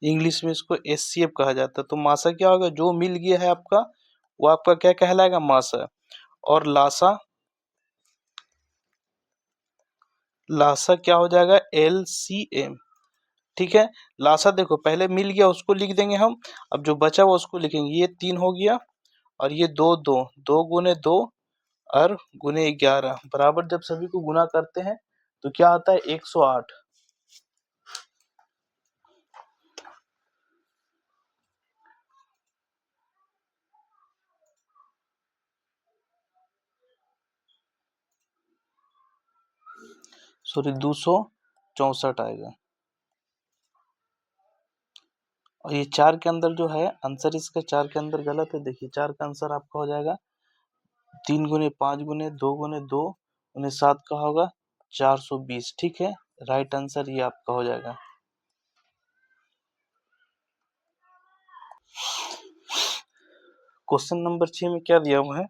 इंग्लिश में इसको HCF कहा जाता है। तो मासा क्या होगा, जो मिल गया है आपका वो आपका क्या कहलाएगा, मासा। और लासा, लासा क्या हो जाएगा, LCM, ठीक है। लासा देखो पहले मिल गया उसको लिख देंगे हम, अब जो बचा हुआ उसको लिखेंगे। ये 3 हो गया और ये 2 2 2 गुने 2 और गुने 11 बराबर जब सभी को गुना करते हैं तो क्या आता है 108। सॉरी 264 आएगा। और ये 4 के अंदर जो है आंसर इसका 4 के अंदर गलत है। देखिए 4 का आंसर आपका हो जाएगा 3 गुने 5 गुने 2 गुने 2 गुने 7 का होगा 420। ठीक है, राइट आंसर ये आपका हो जाएगा। क्वेश्चन नंबर 6 में क्या दिया हुआ है,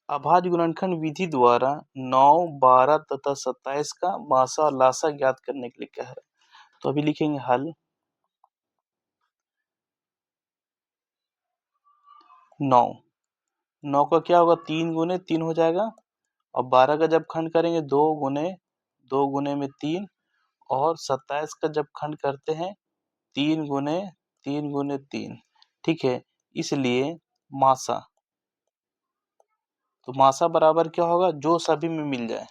अभाज्य गुणनखंड विधि द्वारा 9, 12 तथा 27 का मासा और लासा ज्ञात करने के लिए कह रहा है। तो अभी लिखेंगे हल 9 का क्या होगा 3 गुने 3 हो जाएगा और 12 का जब खंड करेंगे 2 गुने में 3 और 27 का जब खंड करते हैं 3 गुने 3। ठीक है, इसलिए मासा, तो मासा बराबर क्या होगा जो सभी में मिल जाए।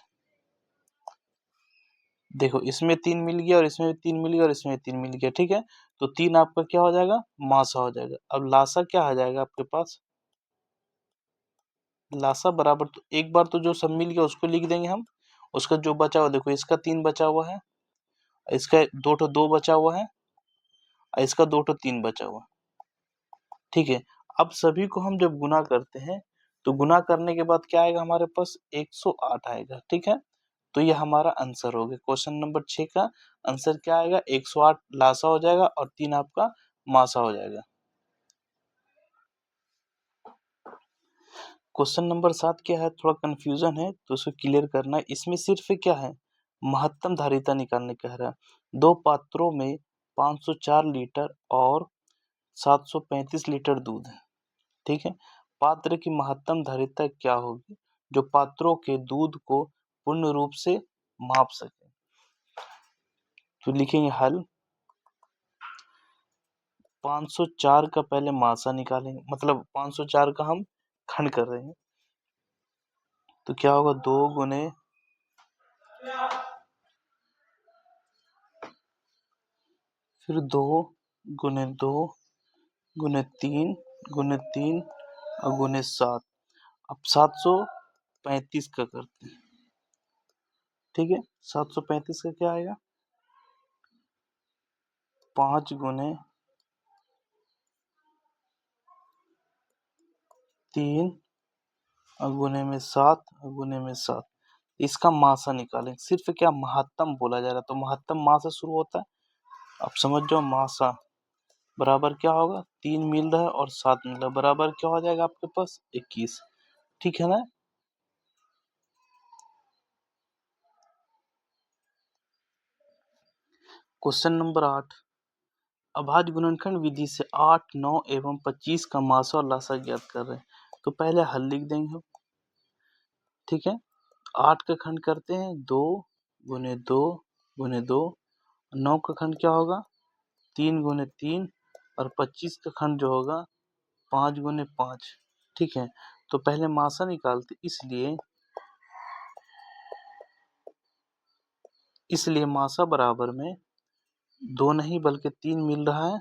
देखो इसमें 3 मिल गया और इसमें 3 मिल गया और इसमें 3 मिल गया। ठीक है, तो 3 आपका क्या हो जाएगा मासा हो जाएगा। अब लासा क्या आ जाएगा आपके पास, लासा बराबर तो एक बार तो जो सब मिल गया उसको लिख देंगे हम, उसका जो बचा हुआ देखो इसका 3 बचा हुआ है, इसका 2 बचा हुआ है, इसका 3 बचा हुआ। ठीक है, अब सभी को हम जब गुना करते हैं तो गुना करने के बाद क्या आएगा हमारे पास 108 आएगा। ठीक है, तो ये हमारा आंसर हो गया। क्वेश्चन नंबर 6 का आंसर क्या आएगा 108 लासा हो जाएगा और 3 आपका मासा हो जाएगा। क्वेश्चन नंबर 7 क्या है, थोड़ा कंफ्यूजन है तो उसको क्लियर करना है। इसमें सिर्फ क्या है महत्तम धारिता निकालने कह रहा है। 2 पात्रों में 504 लीटर और 735 लीटर दूध है। ठीक है, पात्र की महत्तम धारिता क्या होगी जो पात्रों के दूध को पूर्ण रूप से माप सके। तो लिखेंगे हल 504 का पहले मासा निकालेंगे, मतलब 504 का हम खंड कर रहे हैं तो क्या होगा 2 गुने फिर 2 गुने 2 गुने 3 गुने 3 और गुने 7। अब 735 का करते हैं। ठीक है, 735 का क्या आएगा 5 गुने 3 और गुने में 7 और गुने में 7। इसका मासा निकालें, सिर्फ क्या महत्तम बोला जा रहा है तो महत्तम मास से शुरू होता है। अब समझ जाओ मासा बराबर क्या होगा 3 मिल रहा है और 7 मिल रहा है बराबर क्या हो जाएगा आपके पास 21। ठीक है ना। क्वेश्चन नंबर 8, अभाज्य गुणनखंड विधि से 8, 9 एवं 25 का मासा और लासा ज्ञात कर रहे हैं। तो पहले हल लिख देंगे हम। ठीक है, 8 का खंड करते हैं 2 गुने 2 गुने 2, 9 का खंड क्या होगा 3 गुने 3 और 25 का खंड जो होगा 5 गुने 5। ठीक है, तो पहले मासा निकालते इसलिए मासा बराबर में 2 नहीं बल्कि 3 मिल रहा है।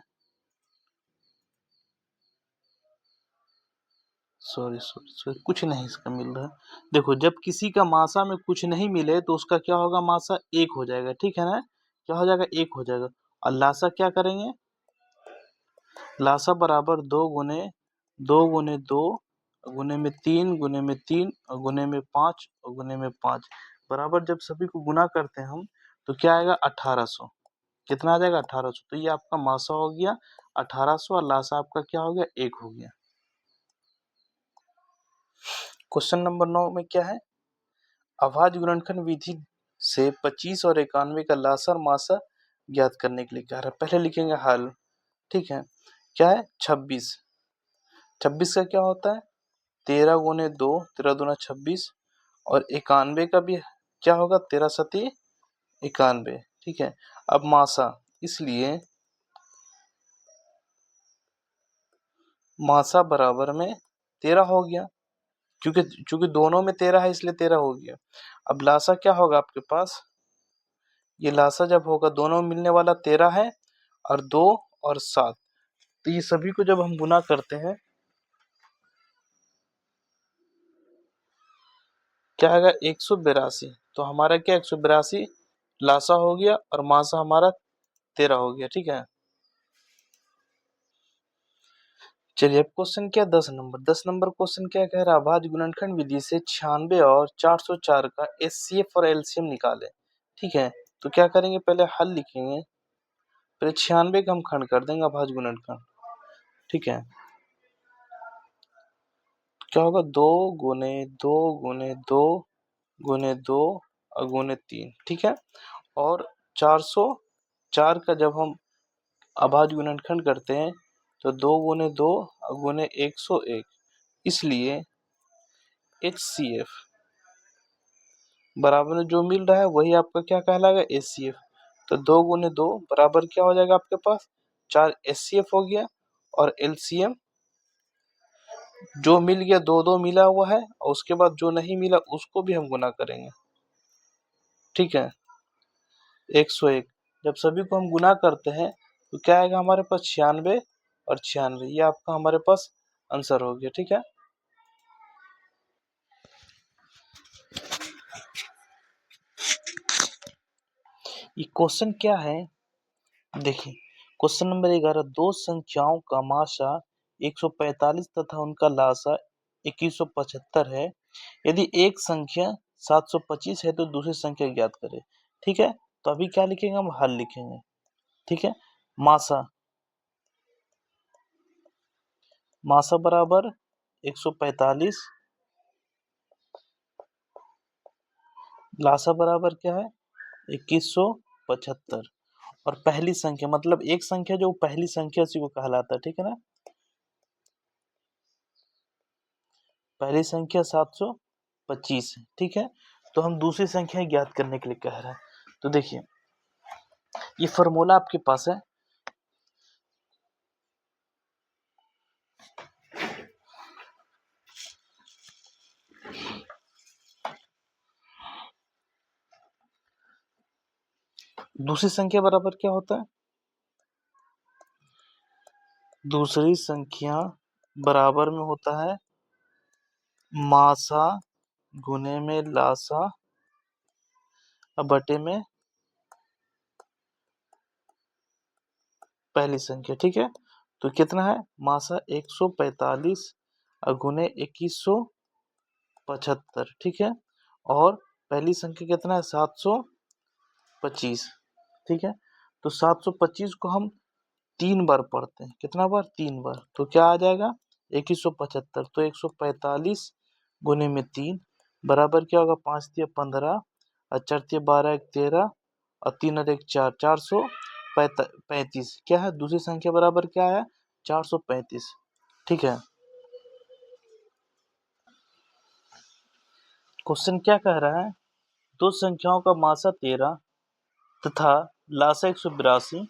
सॉरी कुछ नहीं इसका मिल रहा है। देखो जब किसी का मासा में कुछ नहीं मिले तो उसका क्या होगा मासा 1 हो जाएगा। ठीक है ना, क्या हो जाएगा 1 हो जाएगा। और लासा क्या करेंगे, लासा बराबर 2 गुने 2 गुने में 3 गुने में 3 और गुने में 5 और गुने में 5 बराबर जब सभी को गुना करते हैं हम तो क्या आएगा 1800। कितना आ जाएगा 1800। तो ये आपका मासा हो गया 1800 और लासा आपका क्या हो गया 1 हो गया। क्वेश्चन नंबर 9 में क्या है, अभाज्य गुणनखंड विधि से 25 और 91 का लासा और मासा ज्ञात करने के लिए कह रहा है। पहले लिखेंगे हल। ठीक है, क्या है 26 का क्या होता है 13 गुने 2 13 दूना 26 और 91 का भी क्या होगा, 13 सती 91। ठीक है, अब मासा, इसलिए मासा बराबर में 13 हो गया, क्योंकि चूंकि दोनों में 13 है इसलिए 13 हो गया। अब लासा क्या होगा आपके पास, ये लासा जब होगा दोनों में मिलने वाला 13 है और 2 और 7, तो ये सभी को जब हम गुना करते हैं क्या आएगा, 182। तो हमारा क्या 182 लासा हो गया और मासा हमारा 13 हो गया। ठीक है, चलिए अब क्वेश्चन क्या 10 नंबर क्वेश्चन क्या कह रहा है, अभाज्य गुणनखंड विधि से 96 और 404 का एचसीएफ और एलसीएम निकालें। ठीक है, तो क्या करेंगे, पहले हल लिखेंगे, पहले 96 का हम खंड कर देंगे अभाज्य गुणनखंड। ठीक है, क्या होगा, 2 गुने 2 गुने 2 गुने 2 और गुने 3। ठीक है, और 404 का जब हम अभाज्य गुणनखंड करते हैं तो 2 गुने 2 और गुने 101, इसलिए HCF बराबर में जो मिल रहा है वही आपका क्या कहलाएगा, HCF। तो 2 गुने 2 बराबर क्या हो जाएगा आपके पास, 4 HCF हो गया, और LCM जो मिल गया 2 2 मिला हुआ है, और उसके बाद जो नहीं मिला उसको भी हम गुना करेंगे। ठीक है, 101 जब सभी को हम गुना करते हैं तो क्या आएगा हमारे पास, 96 और 96, ये आपका हमारे पास आंसर हो गया। ठीक है, ये क्वेश्चन क्या है, देखिए क्वेश्चन नंबर 11, दो संख्याओं का मासा 145 तथा उनका लासा 2175 है। यदि एक संख्या 725 है तो दूसरी संख्या ज्ञात करें। ठीक है, तो अभी क्या लिखेंगे, हम हल लिखेंगे। ठीक है, मासा मासा बराबर 145, लासा बराबर क्या है, 2175, और पहली संख्या मतलब एक संख्या जो पहली संख्या उसी को कहलाता है। ठीक है ना, पहली संख्या 725 है। ठीक है, तो हम दूसरी संख्या ज्ञात करने के लिए कह रहे हैं। तो देखिए ये फॉर्मूला आपके पास है, दूसरी संख्या बराबर क्या होता है, दूसरी संख्या बराबर में होता है मासा गुने में लासा बटे में पहली संख्या। ठीक है, तो कितना है, मासा 145 गुने 2175। ठीक है, और पहली संख्या कितना है, 725। ठीक है, तो 725 को हम 3 बार पढ़ते हैं, कितना बार, 3 बार, तो क्या आ जाएगा 2175। तो 145 गुने में 3 बराबर क्या होगा, 5 दिया 15 और 4 दिया 12, 1 13 और 3 और 1 4, 435। क्या है, दूसरी संख्या बराबर क्या है, 435। ठीक है, क्वेश्चन क्या कह रहा है, दो संख्याओं का मासा 13 तथा लासा 182,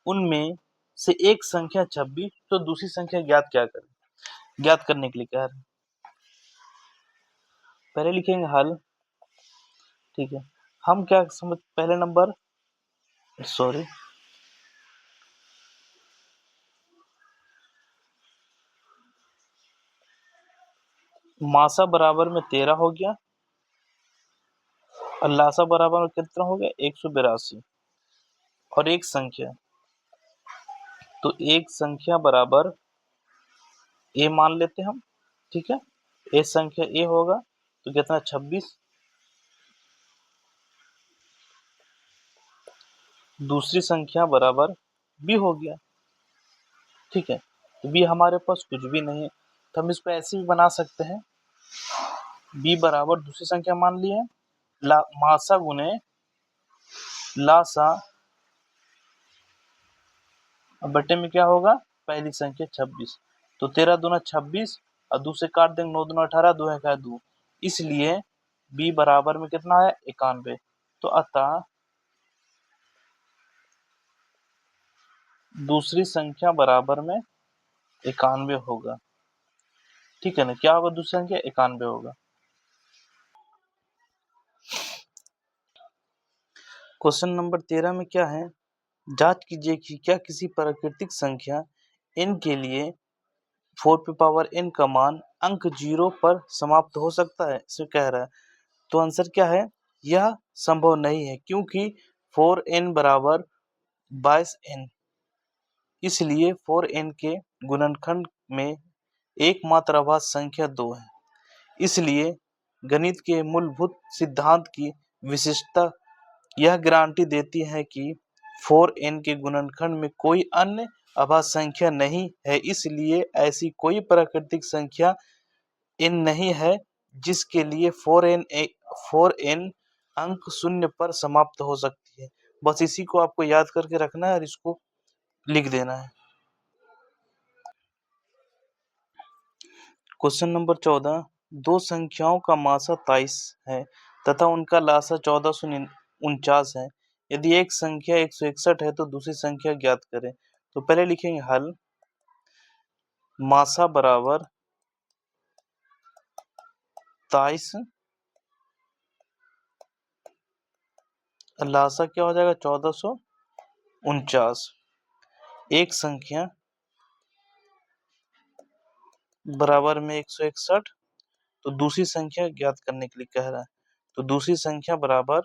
उनमें से एक संख्या 26, तो दूसरी संख्या ज्ञात क्या करें, ज्ञात करने के लिए कह रहे हैं। पहले लिखेंगे हल। ठीक है, हम क्या समझ, पहले नंबर सॉरी मासा बराबर में 13 हो गया और लासा बराबर में कितना हो गया, 182, और एक संख्या, तो एक संख्या बराबर ए मान लेते हम। ठीक है, ए संख्या ए होगा तो कितना, 26, दूसरी संख्या बराबर बी हो गया। ठीक है, तो बी हमारे पास कुछ भी नहीं है, तो हम इसको ऐसे भी बना सकते हैं, बी बराबर दूसरी संख्या मान ली है, मासा गुने लासा बटे में क्या होगा, पहली संख्या 26, तो 13 दूना 26 और 2 से काट देंगे, 9 दूना 18, 2 है 2, इसलिए b बराबर में कितना आया 91। तो अतः दूसरी संख्या बराबर में 91 होगा। ठीक है ना, क्या होगा दूसरी संख्या 91 होगा। क्वेश्चन नंबर 13 में क्या है, जांच कीजिए कि क्या किसी प्राकृतिक संख्या n के लिए 4 की पावर n का मान अंक 0 पर समाप्त हो सकता है, इसे कह रहा है। तो आंसर क्या है, यह संभव नहीं है क्योंकि 4n बराबर 22n, इसलिए 4n के गुणनखंड में एकमात्र अभाज्य संख्या 2 है। इसलिए गणित के मूलभूत सिद्धांत की विशिष्टता यह गारंटी देती है कि 4n के गुणनखंड में कोई अन्य अभाज्य संख्या नहीं है, इसलिए ऐसी कोई प्राकृतिक संख्या n नहीं है जिसके लिए 4n अंक शून्य पर समाप्त हो सकती है। बस इसी को आपको याद करके रखना है और इसको लिख देना है। क्वेश्चन नंबर 14, दो संख्याओं का मासा 23 है तथा उनका लासा 1449 है। यदि एक संख्या 161 है तो दूसरी संख्या ज्ञात करें। तो पहले लिखेंगे हल, मासा बराबर 23, लासा क्या हो जाएगा 1449, एक संख्या बराबर में 161, तो दूसरी संख्या ज्ञात करने के लिए कह रहा है। तो दूसरी संख्या बराबर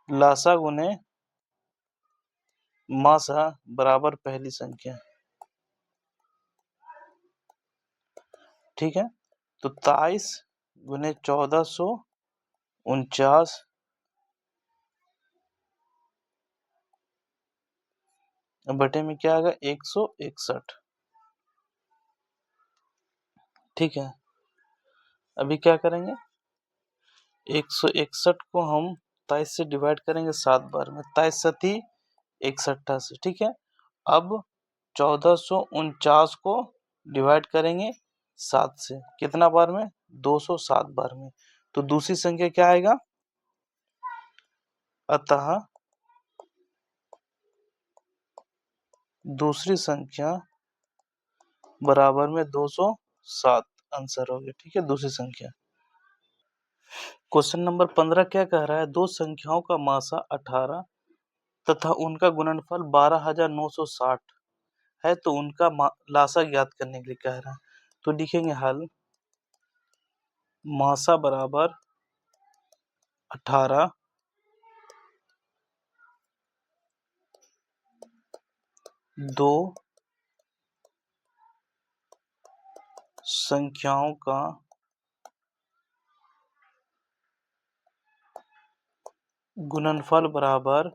लासा गुने मासा बराबर पहली संख्या। ठीक है, तो 23 गुने 1449 बटे में क्या आएगा 161। ठीक है, अभी क्या करेंगे, 161 को हम 23 से डिवाइड करेंगे 7 बार में, 23 सती 1 से। ठीक है, अब 1449 को डिवाइड करेंगे 7 से, कितना बार में 207 बार में। तो दूसरी संख्या क्या आएगा, अतः दूसरी संख्या बराबर में 207 आंसर हो गया। ठीक है, दूसरी संख्या। क्वेश्चन नंबर 15 क्या कह रहा है, दो संख्याओं का मासा 18 तथा उनका गुणनफल 12960 है तो उनका लासा ज्ञात करने के लिए कह रहा है। तो लिखेंगे हल, मासा बराबर 18, दो संख्याओं का गुणनफल बराबर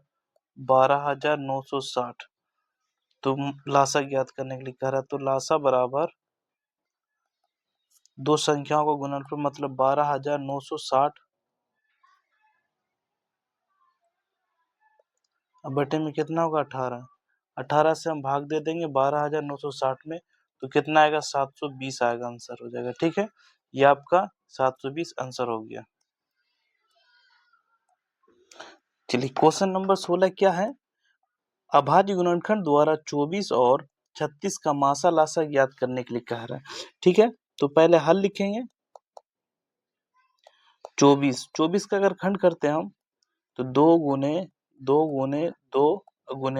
12960, तो लासा ज्ञात करने के लिए कह रहा है। तो लासा बराबर दो संख्याओं का गुणनफल मतलब 12960 बटे में कितना होगा 18, 18 से हम भाग दे देंगे 12960 में, तो कितना आएगा 720 आएगा, आंसर हो जाएगा। ठीक है, ये आपका 720 आंसर हो गया। चलिए क्वेश्चन नंबर 16 क्या है, अभाज्य गुणनखंड द्वारा 24 और 36 का मासा लासा ज्ञात करने के लिए कह रहा है। ठीक है, तो पहले हल लिखेंगे, 24 का अगर खंड करते हैं हम तो 2 गुने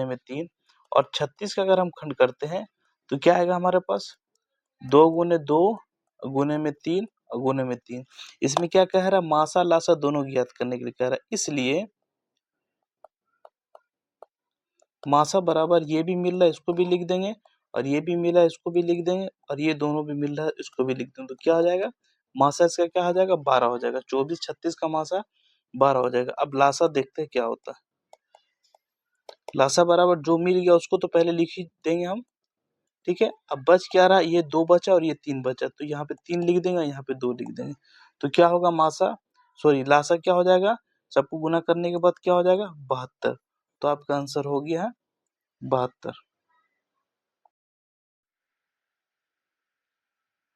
में 3, और 36 का अगर हम खंड करते हैं तो क्या आएगा हमारे पास 2 गुने में 3 गुने में 3। इसमें क्या कह रहा है, मासा लासा दोनों ज्ञात करने के लिए कह रहा है, इसलिए मासा बराबर ये भी मिल रहा है इसको भी लिख देंगे, और ये भी मिला है इसको भी लिख देंगे, और ये दोनों भी मिल रहा है इसको भी लिख देंगे। तो क्या हो जाएगा, मासा इसका क्या हो जाएगा 12 हो जाएगा, 24 36 का मासा 12 हो जाएगा। अब लासा देखते हैं क्या होता है। लासा बराबर जो मिल गया उसको तो पहले लिख ही देंगे हम। ठीक है, अब बच क्या रहा, ये 2 बचा और ये 3 बचा, तो यहाँ पे 3 लिख देंगे, यहाँ पे 2 लिख देंगे। तो क्या होगा, लासा क्या हो जाएगा, सबको गुना करने के बाद क्या हो जाएगा 72। तो आपका आंसर हो गया है 72।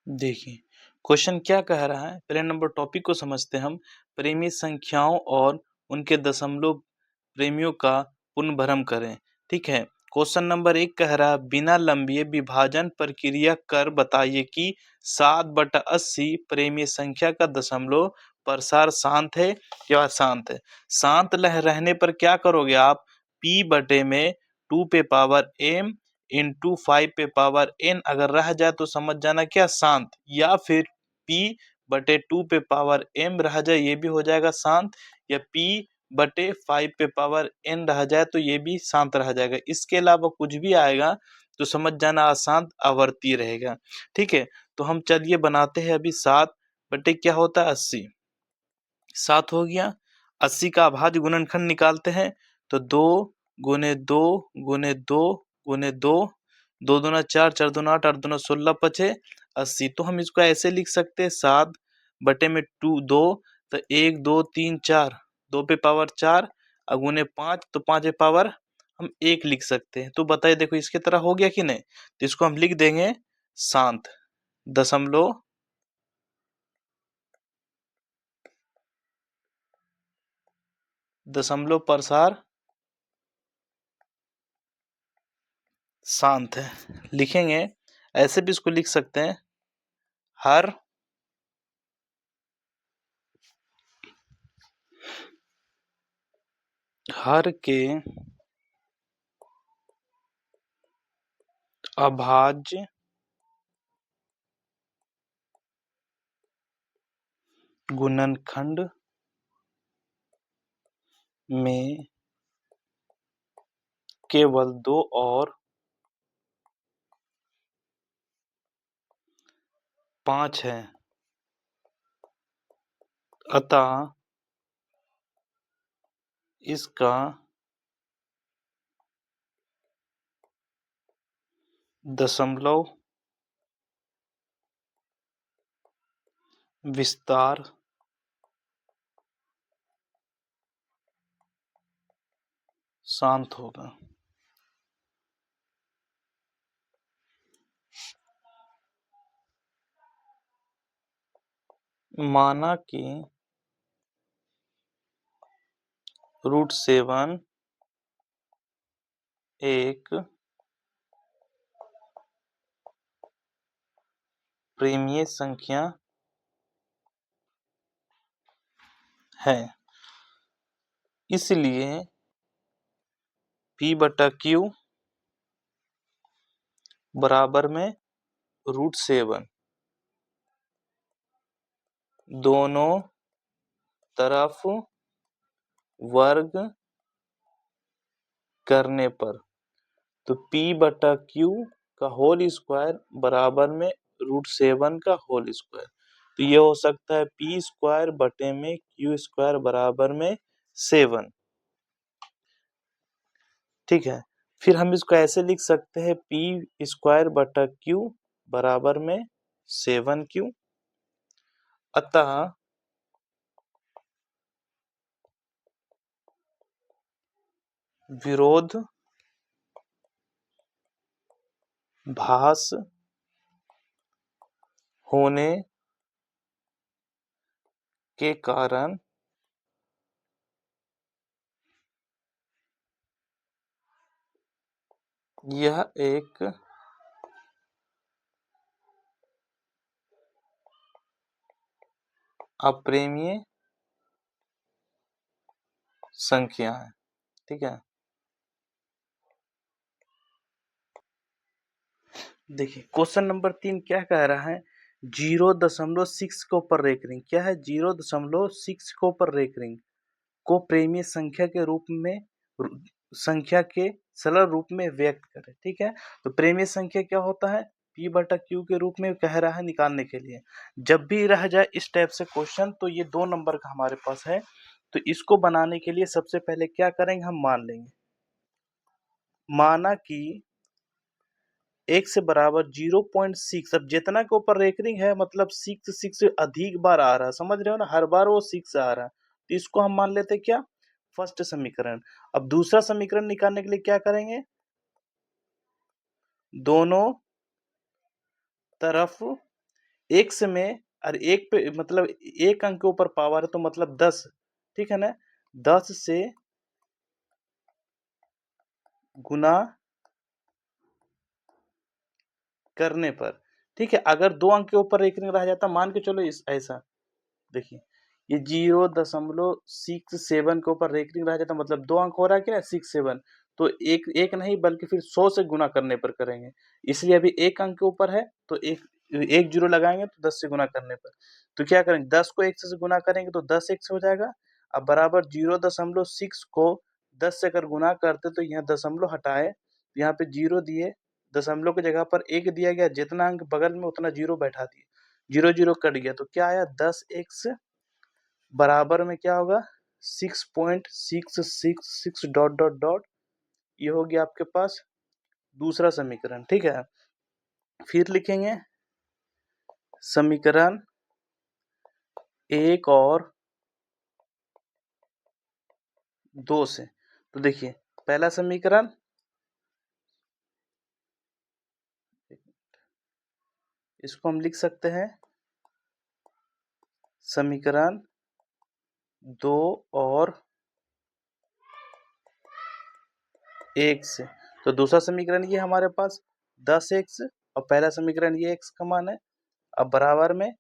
देखिए क्वेश्चन क्या कह रहा है, पहले नंबर टॉपिक को समझते हैं हम। प्रेमी संख्याओं और उनके दशमलव प्रेमियों का पुनर्भरण करें। ठीक है, क्वेश्चन नंबर 1 कह रहा है बिना लंबी विभाजन प्रक्रिया कर बताइए कि 7/80 प्रेमी संख्या का दशमलव प्रसार शांत है या अशांत है। शांत रहने पर क्या करोगे आप, p बटे में 2 पे पावर m इंटू 5 पे पावर n अगर रह जाए तो समझ जाना क्या शांत, या फिर p बटे 2 पे पावर m रह जाए ये भी हो जाएगा शांत, या p बटे 5 पे पावर n रह जाए तो ये भी शांत रह जाएगा। इसके अलावा कुछ भी आएगा तो समझ जाना अशांत आवर्ती रहेगा। ठीक है, तो हम चलिए बनाते हैं अभी 7 बटे क्या होता है 80। 7 हो गया, 80 का अभाज्य गुणनखंड निकालते हैं तो 2 गुने 2 गुने 2 गुने 2, 2 दूना 4, 4 दूना 8, 8 दूना 16 पचे 80। तो हम इसको ऐसे लिख सकते हैं 7 बटे में 2 तो 1 2 3 4, 2 पे पावर 4 गुने 5 तो 5 पे पावर हम 1 लिख सकते हैं। तो बताइए देखो इसके तरह हो गया कि नहीं, तो इसको हम लिख देंगे शांत दशमलव प्रसार शांत है। लिखेंगे ऐसे भी इसको लिख सकते हैं, हर के अभाज्य गुणनखंड में केवल 2 और 5 है, अतः इसका दशमलव विस्तार शांत होगा। माना कि √7 एक प्रेमीय संख्या है, इसलिए p/q बराबर में √7 दोनों तरफ वर्ग करने पर, तो p/q का होल स्क्वायर बराबर में √7 का होल स्क्वायर, तो ये हो सकता है p² बटे में q² बराबर में 7। ठीक है, फिर हम इसको ऐसे लिख सकते हैं p²/q बराबर में 7q, अतः विरोध भास होने के कारण यह एक अप्रेमीय संख्या है। ठीक है, देखिए क्वेश्चन नंबर 3 क्या कह रहा है, 0.6 के ऊपर रेकरिंग, क्या है 0.6 के ऊपर रेकरिंग को प्रेमीय संख्या के रूप में संख्या के सरल रूप में व्यक्त करें। ठीक है, तो प्रेमीय संख्या क्या होता है, p/q के रूप में कह रहा है निकालने के लिए। जब भी रह जाए इस टाइप से क्वेश्चन तो ये 2 नंबर का हमारे पास है, तो इसको बनाने के लिए सबसे पहले क्या करेंगे, हम मान लेंगे, माना कि एक से बराबर 0.6, अब जितना के ऊपर रेकरिंग है मतलब 6 से अधिक बार आ रहा है, समझ रहे हो ना, हर बार वो 6 आ रहा है, तो इसको हम मान लेते क्या, फर्स्ट समीकरण। अब दूसरा समीकरण निकालने के लिए क्या करेंगे, दोनों तरफ x में और एक पे मतलब एक अंक के ऊपर पावर है तो मतलब 10, ठीक है ना, 10 से गुना करने पर, ठीक है। अगर 2 अंक के ऊपर रेखिंग रह जाता, मान के चलो इस ऐसा, देखिए ये 0.67 के ऊपर रेखिंग रह जाता, मतलब 2 अंक हो रहा है कि ना 67, तो एक एक नहीं बल्कि फिर 100 से गुना करने पर करेंगे। इसलिए अभी 1 अंक के ऊपर है तो एक जीरो लगाएंगे तो 10 से गुना करने पर, तो क्या करेंगे 10 को 1 से गुना करेंगे तो 10 1 से हो जाएगा। अब बराबर 0.6 को 10 से अगर गुना करते तो यहाँ दशमलव हटाए, यहाँ पे 0 दिए, दशमलव की जगह पर 1 दिया गया, जितना अंक बगल में उतना 0 बैठा दिए, 0 0 कट गया, तो क्या आया 10x बराबर में क्या होगा 6.666 डॉट डॉट डॉट, ये हो गया आपके पास दूसरा समीकरण, ठीक है। फिर लिखेंगे समीकरण 1 और 2 से, तो देखिए पहला समीकरण, इसको हम लिख सकते हैं समीकरण 2 और 1 से, तो दूसरा समीकरण ये हमारे पास 10x और पहला समीकरण ये x का मान है। अब बराबर में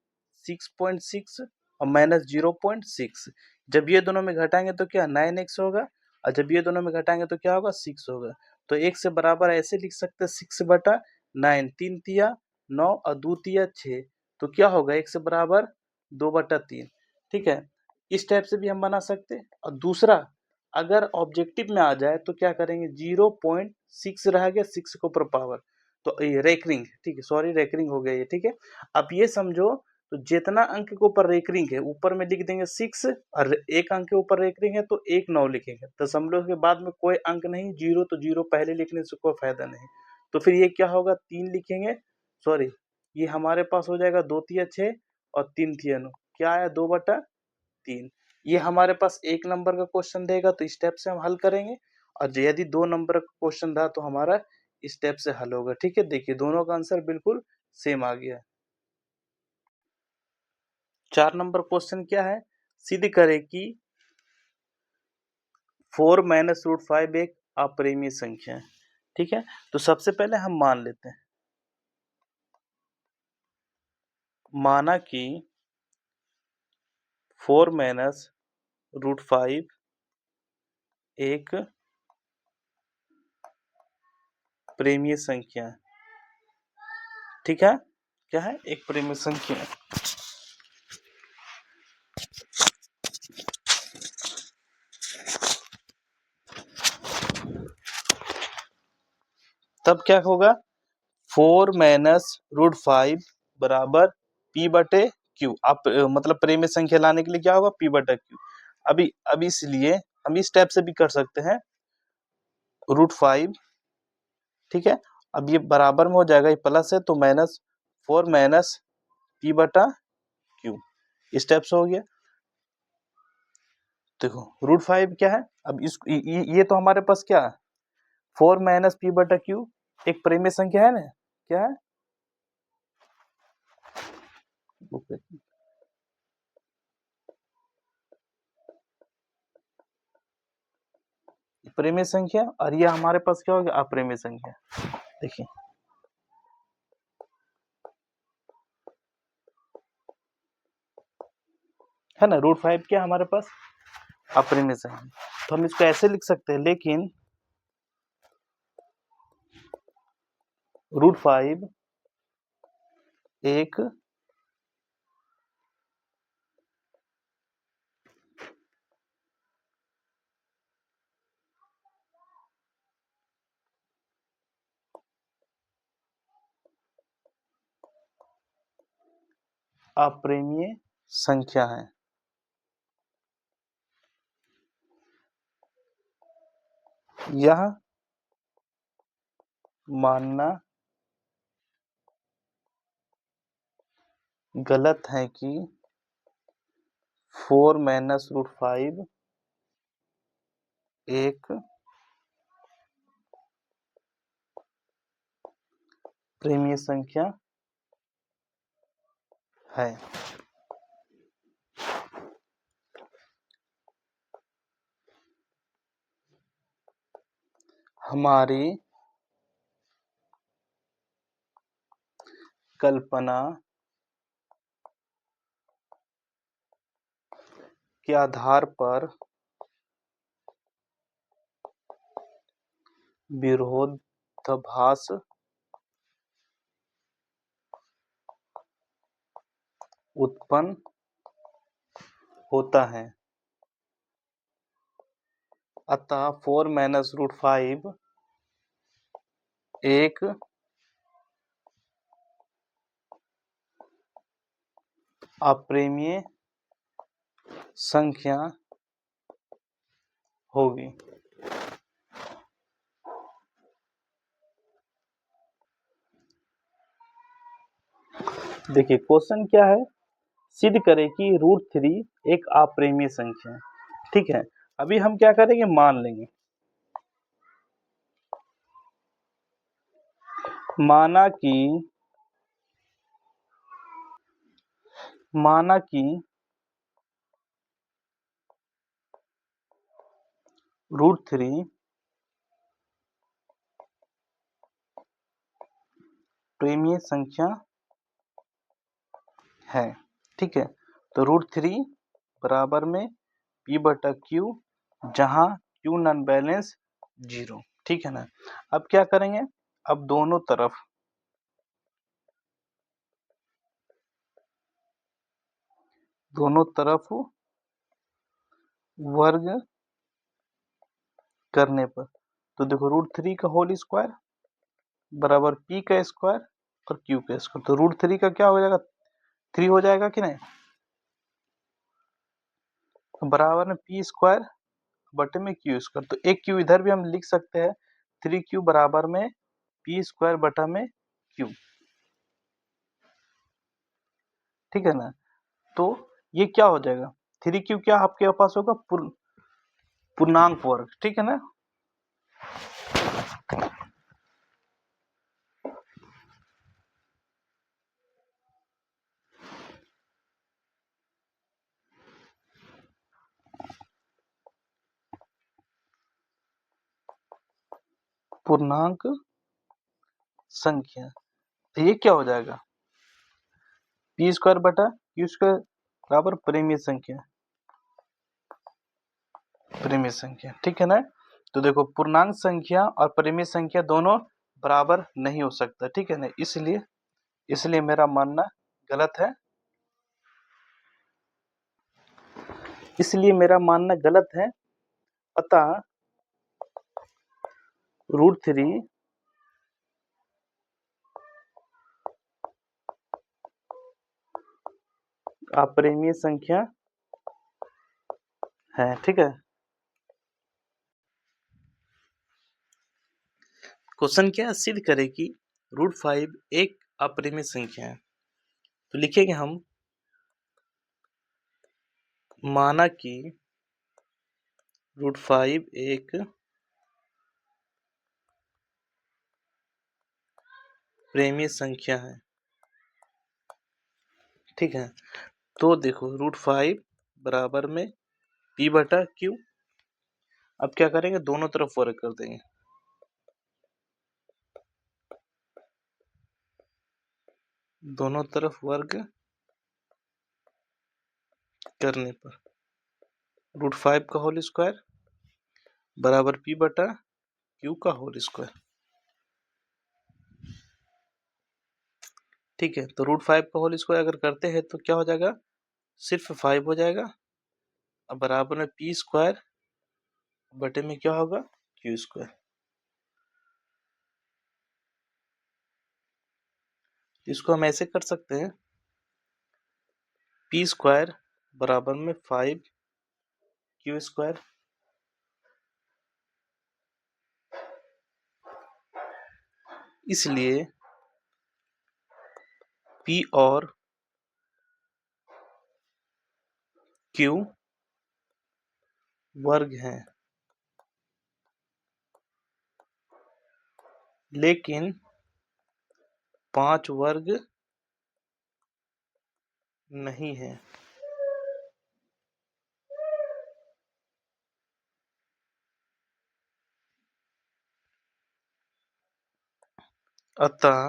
6.6 और माइनस 0.6, जब ये दोनों में घटाएंगे तो क्या 9x होगा, और जब ये दोनों में घटाएंगे तो क्या होगा 6 होगा, तो 1 से बराबर ऐसे लिख सकते हैं 6/9, 3 तिया 9 और 2 तिया 6, तो क्या होगा 1 से बराबर 2/3, ठीक है। इस टाइप से भी हम बना सकते हैं। और दूसरा, अगर ऑब्जेक्टिव में आ जाए तो क्या करेंगे 0.6 रह गया 6 के ऊपर पावर, तो ये रेकरिंग, ठीक है, सॉरी रेकरिंग हो गया ये, ठीक है। अब ये समझो, तो जितना अंक के ऊपर रेकरिंग है ऊपर में लिख देंगे 6, और एक अंक के ऊपर रेकरिंग है तो 1 9 लिखेंगे, दशमलव के बाद में कोई अंक नहीं, जीरो तो जीरो पहले लिखने से कोई फायदा नहीं, तो फिर ये क्या होगा 3 लिखेंगे, सॉरी ये हमारे पास हो जाएगा 2 तिया 6 और 3 तिया 9, क्या आया 2/3। ये हमारे पास 1 नंबर का क्वेश्चन देगा तो इस टाइप से हम हल करेंगे, और यदि 2 नंबर का क्वेश्चन रहा तो हमारा इस टाइप से हल होगा, ठीक है। देखिए दोनों का आंसर बिल्कुल सेम आ गया। 4 नंबर क्वेश्चन क्या है, सिद्ध करें कि 4 माइनस रूट 5 एक अपरिमेय संख्या है, ठीक है। तो सबसे पहले हम मान लेते हैं, माना कि 4 माइनस रूट 5 एक प्रेमीय संख्या है, ठीक है, क्या है एक प्रेमीय संख्या है। तब क्या होगा 4 माइनस रूट 5 बराबर P/Q, आप मतलब प्रेमीय संख्या लाने के लिए क्या होगा P/Q। अभी इसलिए हम इस टाइप से भी कर सकते हैं रूट 5, ठीक है। अब ये बराबर में हो जाएगा, ये प्लस है तो माइनस 4 माइनस P/Q, इस टाइप से हो गया। देखो रूट 5 क्या है, अब इस ये तो हमारे पास क्या है 4 माइनस P/Q एक प्रेमीय संख्या है ना, क्या है प्रेमीय संख्या, और ये हमारे पास क्या हो गया अप्रेमीय संख्या। देखिए है ना, रूट 5 क्या हमारे पास अप्रेमीय संख्या, तो हम इसको ऐसे लिख सकते हैं, लेकिन रूट 5 एक अप्रेमीय संख्या है। यह मानना गलत है कि 4 माइनस रूट 5 एक प्रेमीय संख्या है। हमारी कल्पना के आधार पर विरोधाभास उत्पन्न होता है। अतः 4 - √5 एक अप्रिमेय संख्या होगी। देखिए क्वेश्चन क्या है, सिद्ध करें कि √3 एक अप्रिमेय संख्या है। ठीक है, अभी हम क्या करेंगे, मान लेंगे। माना कि √3 प्रेमीय संख्या है। ठीक है, तो √3 बराबर में P/Q, जहां Q नॉन बैलेंस 0। ठीक है ना। अब क्या करेंगे, अब दोनों तरफ वर्ग करने पर, तो देखो √3 का होल स्क्वायर बराबर P का स्क्वायर और Q का स्क्वायर, तो √3 का क्या हो जाएगा, 3 हो जाएगा कि नहीं, बराबर में P स्क्वायर बटे में Q स्क्वायर। तो एक Q इधर भी हम लिख सकते हैं, 3Q बराबर में P स्क्वायर बटा में Q। ठीक है ना, तो ये क्या हो जाएगा, 3Q क्या आपके पास होगा, पूर्णांक वर्ग। ठीक है ना, पूर्णांक संख्या, तो ये क्या हो जाएगा, P स्क्वायर बटा Q स्क्वायर बराबर परिमेय संख्या। ठीक है ना, तो देखो पूर्णांक संख्या और परिमेय संख्या दोनों बराबर नहीं हो सकता। ठीक है ना, इसलिए मेरा मानना गलत है। अतः √3 अपरिमेय संख्या है। ठीक है, क्वेश्चन क्या सिद्ध करे कि √5 एक अपरिमेय संख्या है। तो लिखेंगे हम, माना कि √5 एक प्रेमीय संख्या है। ठीक है, तो देखो √5 बराबर में P/Q। अब क्या करेंगे, दोनों तरफ वर्ग कर देंगे। दोनों तरफ वर्ग करने पर √5 का होल स्क्वायर बराबर P/Q का होल स्क्वायर। ठीक है, तो √5 का होल स्क्वायर अगर करते हैं तो क्या हो जाएगा, सिर्फ 5 हो जाएगा, अब बराबर में P स्क्वायर बटे में क्या होगा, Q स्क्वायर। इसको हम ऐसे कर सकते हैं, P स्क्वायर बराबर में 5Q स्क्वायर, इसलिए P और Q वर्ग हैं, लेकिन 5 वर्ग नहीं है। अतः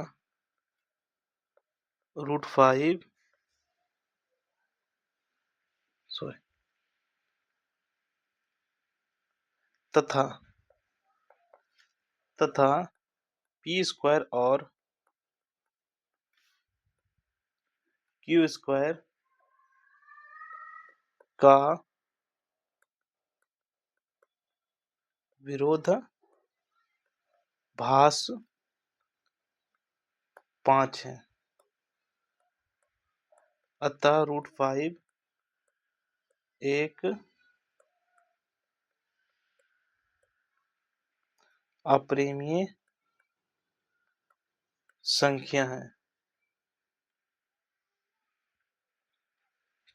√5 तथा p² और q² का विरोधाभास 5 है। अतः √5 एक अपरिमेय संख्या है।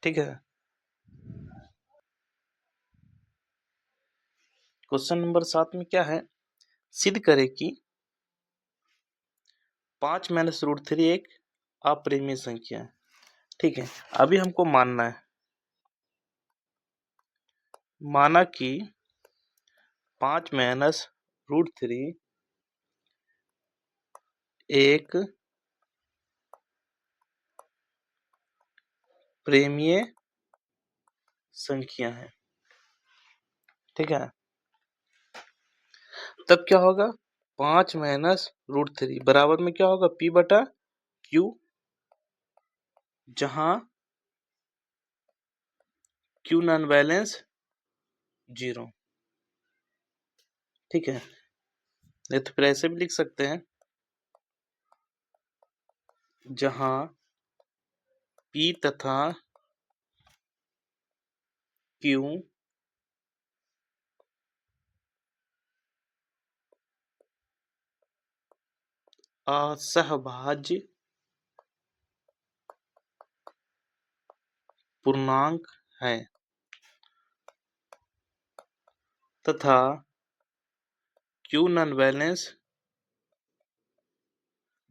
ठीक है। क्वेश्चन नंबर 7 में क्या है? सिद्ध करें कि 5 - √3 एक अपरिमेय संख्या है। ठीक है, अभी हमको माना कि 5 - √3 एक प्रेमीय संख्या है। ठीक है, तब क्या होगा? 5 - √3 बराबर में क्या होगा? p/q, जहां q नॉन बैलेंस 0। ठीक है, नहीं तो फिर ऐसे भी लिख सकते हैं, जहां p तथा q असहभाज्य पूर्णांक है तथा q नॉन बैलेंस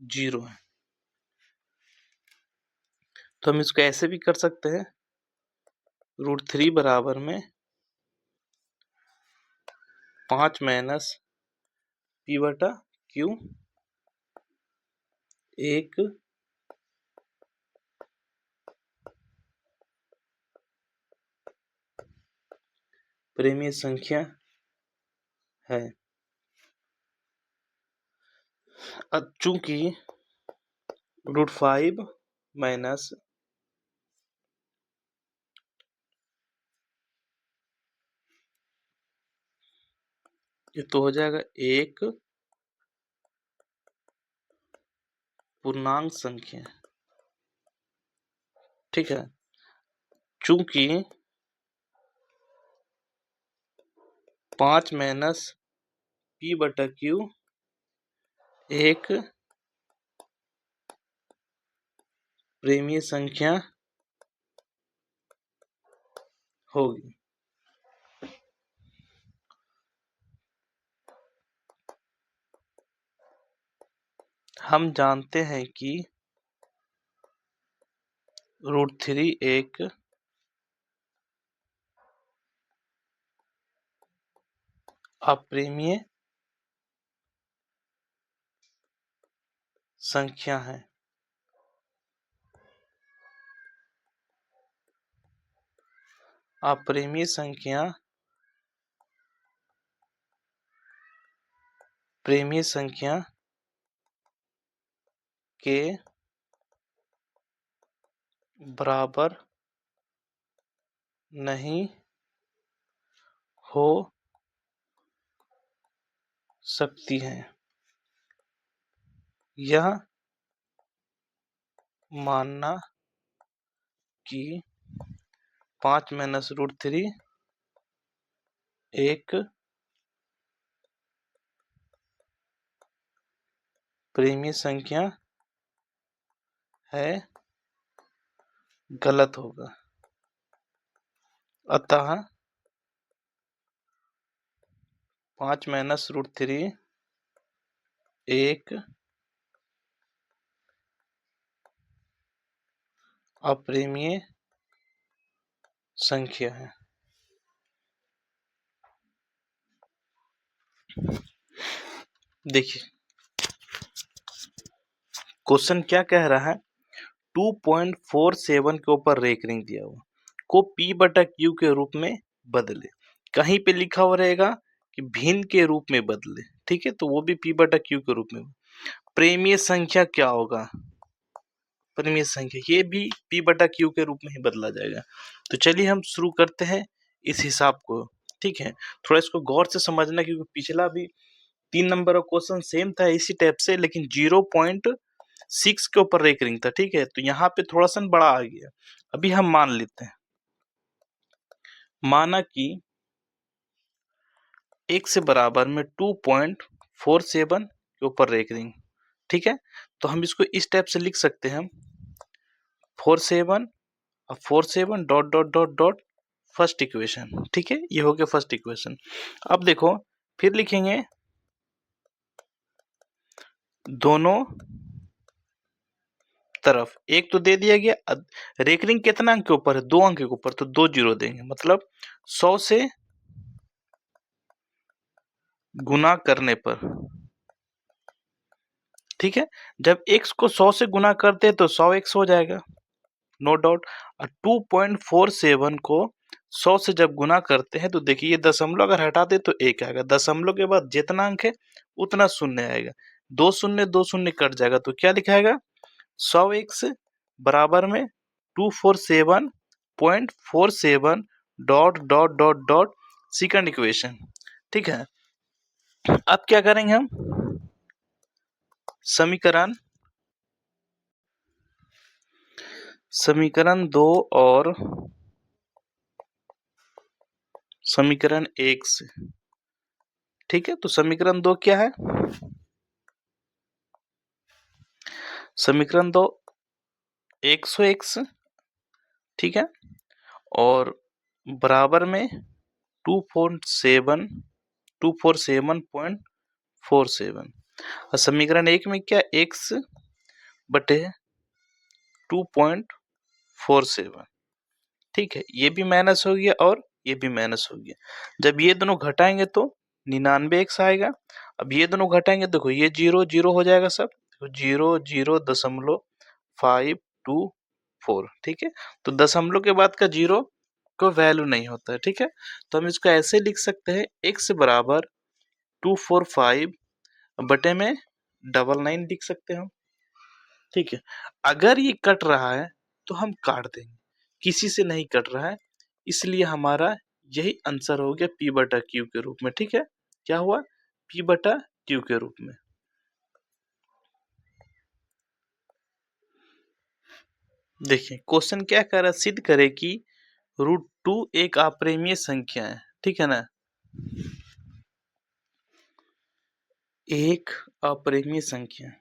0 है। तो हम इसको ऐसे भी कर सकते हैं, √3 बराबर में 5 - p/q एक प्रेमीय संख्या है। अब चूंकि √5 माइनस ये तो हो जाएगा एक पूर्णांक संख्या। ठीक है, चूंकि 5 - p/q एक प्रेमीय संख्या होगी। हम जानते हैं कि √3 एक अप्रिमेय संख्या है। अप्रिमेय संख्या प्रेमीय संख्या के बराबर नहीं हो सकती है। यह मानना कि 5 - √3 एक प्रेमीय संख्या है गलत होगा। अतः 5 - √3 एक अप्रिमेय संख्या है। देखिए, क्वेश्चन क्या कह रहा है, 2.47 के ऊपर रेकरिंग दिया हुआ को P बटा Q के रूप में बदले। कहीं पे लिखा हुआ रहेगा कि भिन्न के रूप में बदले, ठीक है, तो वो भी P बटा Q के रूप में। प्रेमीय संख्या क्या होगा, परिमेय संख्या ये भी P बटा Q के रूप में ही बदला जाएगा। तो चलिए हम शुरू करते हैं इस हिसाब को, ठीक है। थोड़ा इसको गौर से समझना, क्योंकि पिछला भी 3 नंबर का क्वेश्चन सेम था इसी टाइप से, लेकिन 0.6 के ऊपर रेकरिंग था, ठीक है। तो यहाँ पे थोड़ा सा बड़ा आ गया। अभी हम मान लेते हैं, माना कि एक से बराबर में 2.47 के ऊपर रेकरिंग, ठीक है। तो हम इसको इस टाइप से लिख सकते हैं, 47 और 47 dot dot dot dot first equation, ठीक है, ये हो गया फर्स्ट इक्वेशन। अब देखो फिर लिखेंगे दोनों तरफ, एक तो दे दिया गया, रेकरिंग कितना अंक के ऊपर है, 2 अंक के ऊपर, तो 2 जीरो देंगे, मतलब 100 से गुना करने पर, ठीक है। जब x को 100 से गुना करते हैं तो 100x हो जाएगा, नो डाउट। और 2.47 को 100 से जब गुना करते हैं तो देखिए ये दशमलव अगर हटा दे तो 1 आएगा, दशमलव के बाद जितना अंक है उतना शून्य आएगा, दो शून्य कट जाएगा, तो क्या लिखाएगा 100x बराबर में 247.47 dot dot dot dot second equation, ठीक है। अब क्या करेंगे हम, समीकरण 2 और समीकरण 1 से, ठीक है। तो समीकरण 2 क्या है, समीकरण 2 100x, ठीक है, और बराबर में 247.47 और समीकरण 1 में क्या, x बटे 2.47, ठीक है। ये भी माइनस हो गया और ये भी माइनस हो गया। जब ये दोनों घटाएंगे तो 99x आएगा। अब ये दोनों घटाएंगे, देखो ये 0 0 हो जाएगा सब, तो 0.054, ठीक है। तो दशमलव के बाद का 0 को वैल्यू नहीं होता है, ठीक है। तो हम इसको ऐसे लिख सकते हैं, x बराबर 245 बटे में 99 लिख सकते हैं हम, ठीक है। अगर ये कट रहा है तो हम काट देंगे, किसी से नहीं कट रहा है, इसलिए हमारा यही आंसर हो गया P बटा Q के रूप में, ठीक है। क्या हुआ, P बटा Q के रूप में। देखिए क्वेश्चन क्या कर रहा है, सिद्ध करे कि √2 एक अप्रेमीय संख्या है, ठीक है ना, एक अप्रेमीय संख्या है।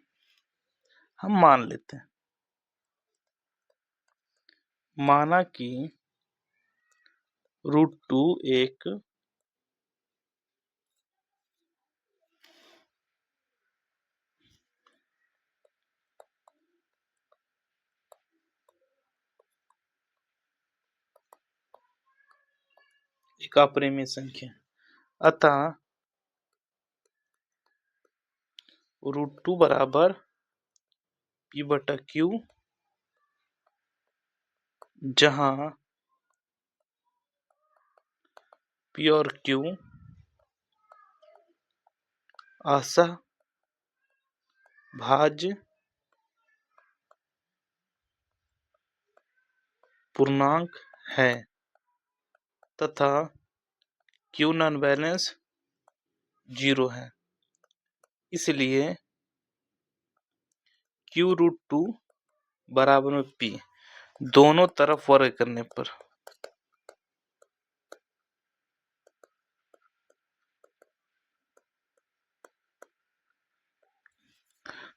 हम मान लेते हैं, माना कि √2 एक अप्रेमीय संख्या, अतः √2 बराबर P बटा Q, जहां P और Q असहभाज्य पूर्णांक है तथा Q नॉन बैलेंस 0 है, इसलिए Q√2 बराबर में P, दोनों तरफ वर्ग करने पर,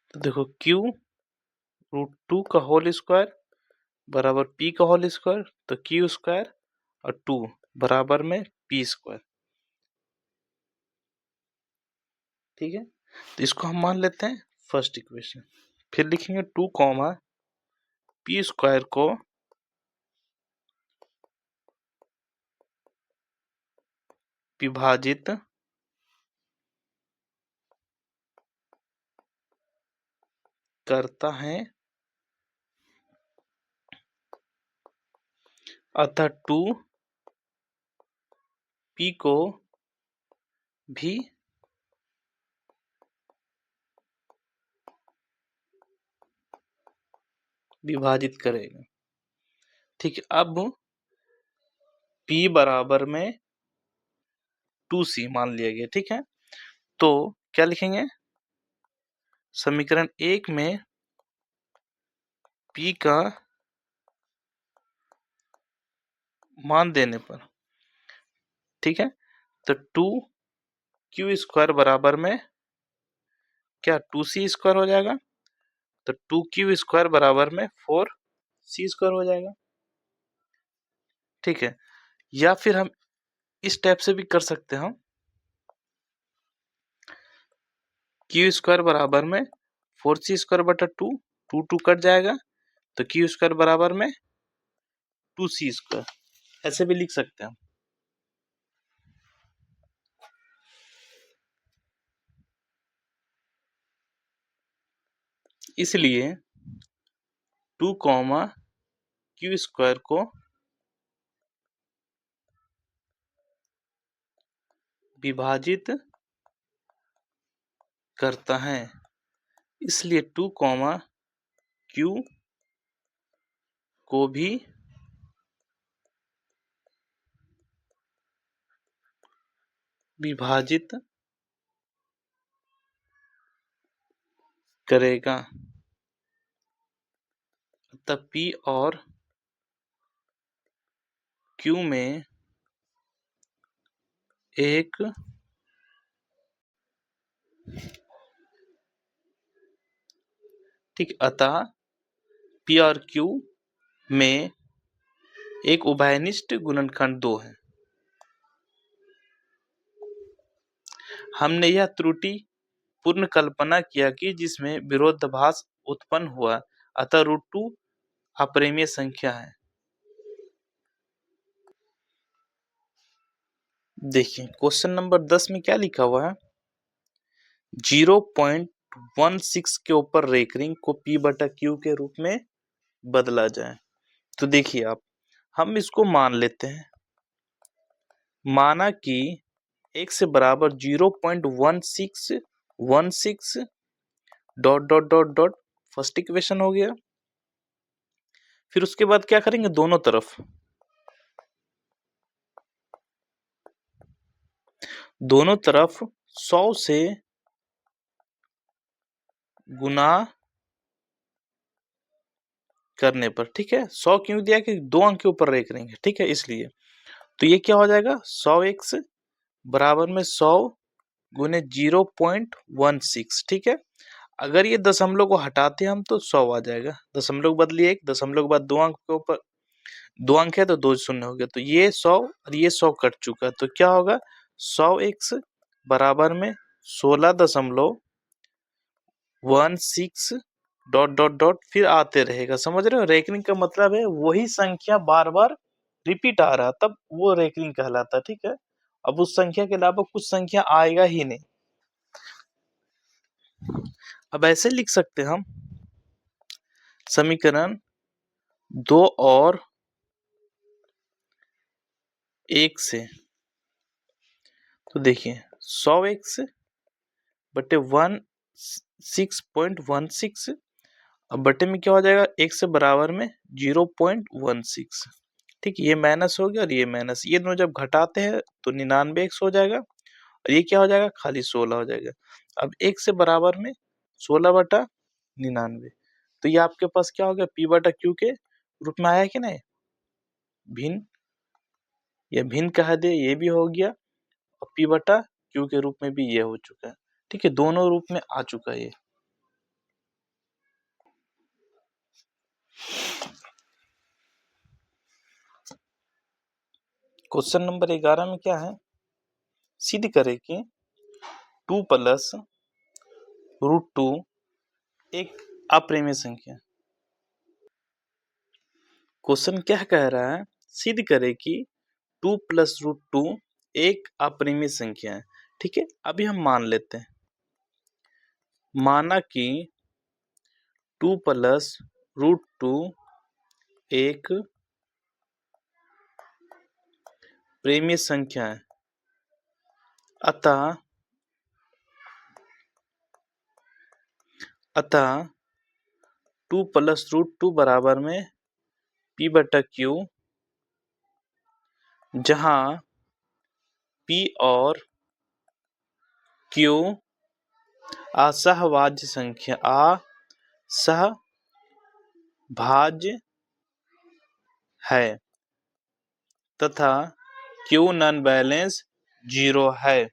तो देखो Q√2 का होल स्क्वायर बराबर P का होल स्क्वायर, तो Q स्क्वायर और 2 बराबर में P स्क्वायर, ठीक है। तो इसको हम मान लेते हैं फर्स्ट इक्वेशन, फिर लिखेंगे 2 कॉमा P स्क्वायर को विभाजित करता है अतः 2p को भी विभाजित करेगा। ठीक है, अब p बराबर में 2c मान लिया गया। ठीक है, तो क्या लिखेंगे, समीकरण 1 में p का मान देने पर, ठीक है, तो 2q² बराबर में क्या 2c² हो जाएगा, तो 2q² बराबर में 4c² हो जाएगा। ठीक है, या फिर हम इस टाइप से भी कर सकते हैं, q² बराबर में 4c² बटा 2 कट जाएगा, तो q² बराबर में 2c², ऐसे भी लिख सकते हैं। इसलिए 2, q² को विभाजित करता है, इसलिए 2, q को भी विभाजित करेगा। तब p और q में एक ठीक, अतः p और q में एक उभयनिष्ठ गुणनखंड 2 है। हमने यह त्रुटि पूर्ण कल्पना किया कि जिसमें विरोधाभास उत्पन्न हुआ, अतः √2 अपरिमेय संख्या है। देखिए क्वेश्चन नंबर 10 में क्या लिखा हुआ है, 0.16 के ऊपर रेकरिंग को p बटा q के रूप में बदला जाए। तो देखिए आप, हम इसको मान लेते हैं, माना कि x से बराबर 0.16 dot dot dot dot first equation हो गया। फिर उसके बाद क्या करेंगे, दोनों तरफ 100 से गुना करने पर, ठीक है, 100 क्यों दिया कि 2 अंक के ऊपर रेख करेंगे, ठीक है, इसलिए तो ये क्या हो जाएगा, 100x बराबर में 100 गुने 0.16। ठीक है, अगर ये दशमलव को हटाते हम तो 100 आ जाएगा, दशमलव बदलिए एक, दशमलव के बाद 2 अंक के ऊपर 2 अंक है तो 2 शून्य हो गया, तो ये 100 और ये 100 कट चुका, तो क्या होगा, 100x बराबर में 16.16 डॉट डॉट डॉट फिर आते रहेगा। समझ रहे हो, रेकरिंग का मतलब है वही संख्या बार बार रिपीट आ रहा, तब वो रेकरिंग कहलाता। ठीक है, अब उस संख्या के अलावा कुछ संख्या आएगा ही नहीं। अब ऐसे लिख सकते हम, समीकरण 2 और 1 से, तो देखिए 100x बटे 16.16, अब बटे में क्या हो जाएगा, x से बराबर में 0.16। ठीक, ये माइनस हो गया और ये माइनस, ये दोनों जब घटाते हैं तो 99x हो जाएगा, और ये क्या हो जाएगा, खाली 16 हो जाएगा। अब x से बराबर में 16 बटा 99, तो ये आपके पास क्या हो गया, p बटा q के रूप में आया कि नहीं, भिन्न, ये भिन्न कह दे, ये भी हो गया, और p बटा q के रूप में भी ये हो चुका है। ठीक है, दोनों रूप में आ चुका है ये। क्वेश्चन नंबर 11 में क्या है, सिद्ध करें कि 2 प्लस √2 एक अप्रिमेय संख्या। क्वेश्चन क्या कह रहा है, सिद्ध करें कि 2 प्लस √2 एक अप्रिमेय संख्या है। ठीक है, अभी हम मान लेते हैं, माना कि 2 प्लस रूट 2 एक प्रेमीय संख्या है, अतः 2 प्लस रूट 2 बराबर में P बटा Q, जहां P और Q असहभाज्य है तथा Q नॉन बैलेंस 0 है।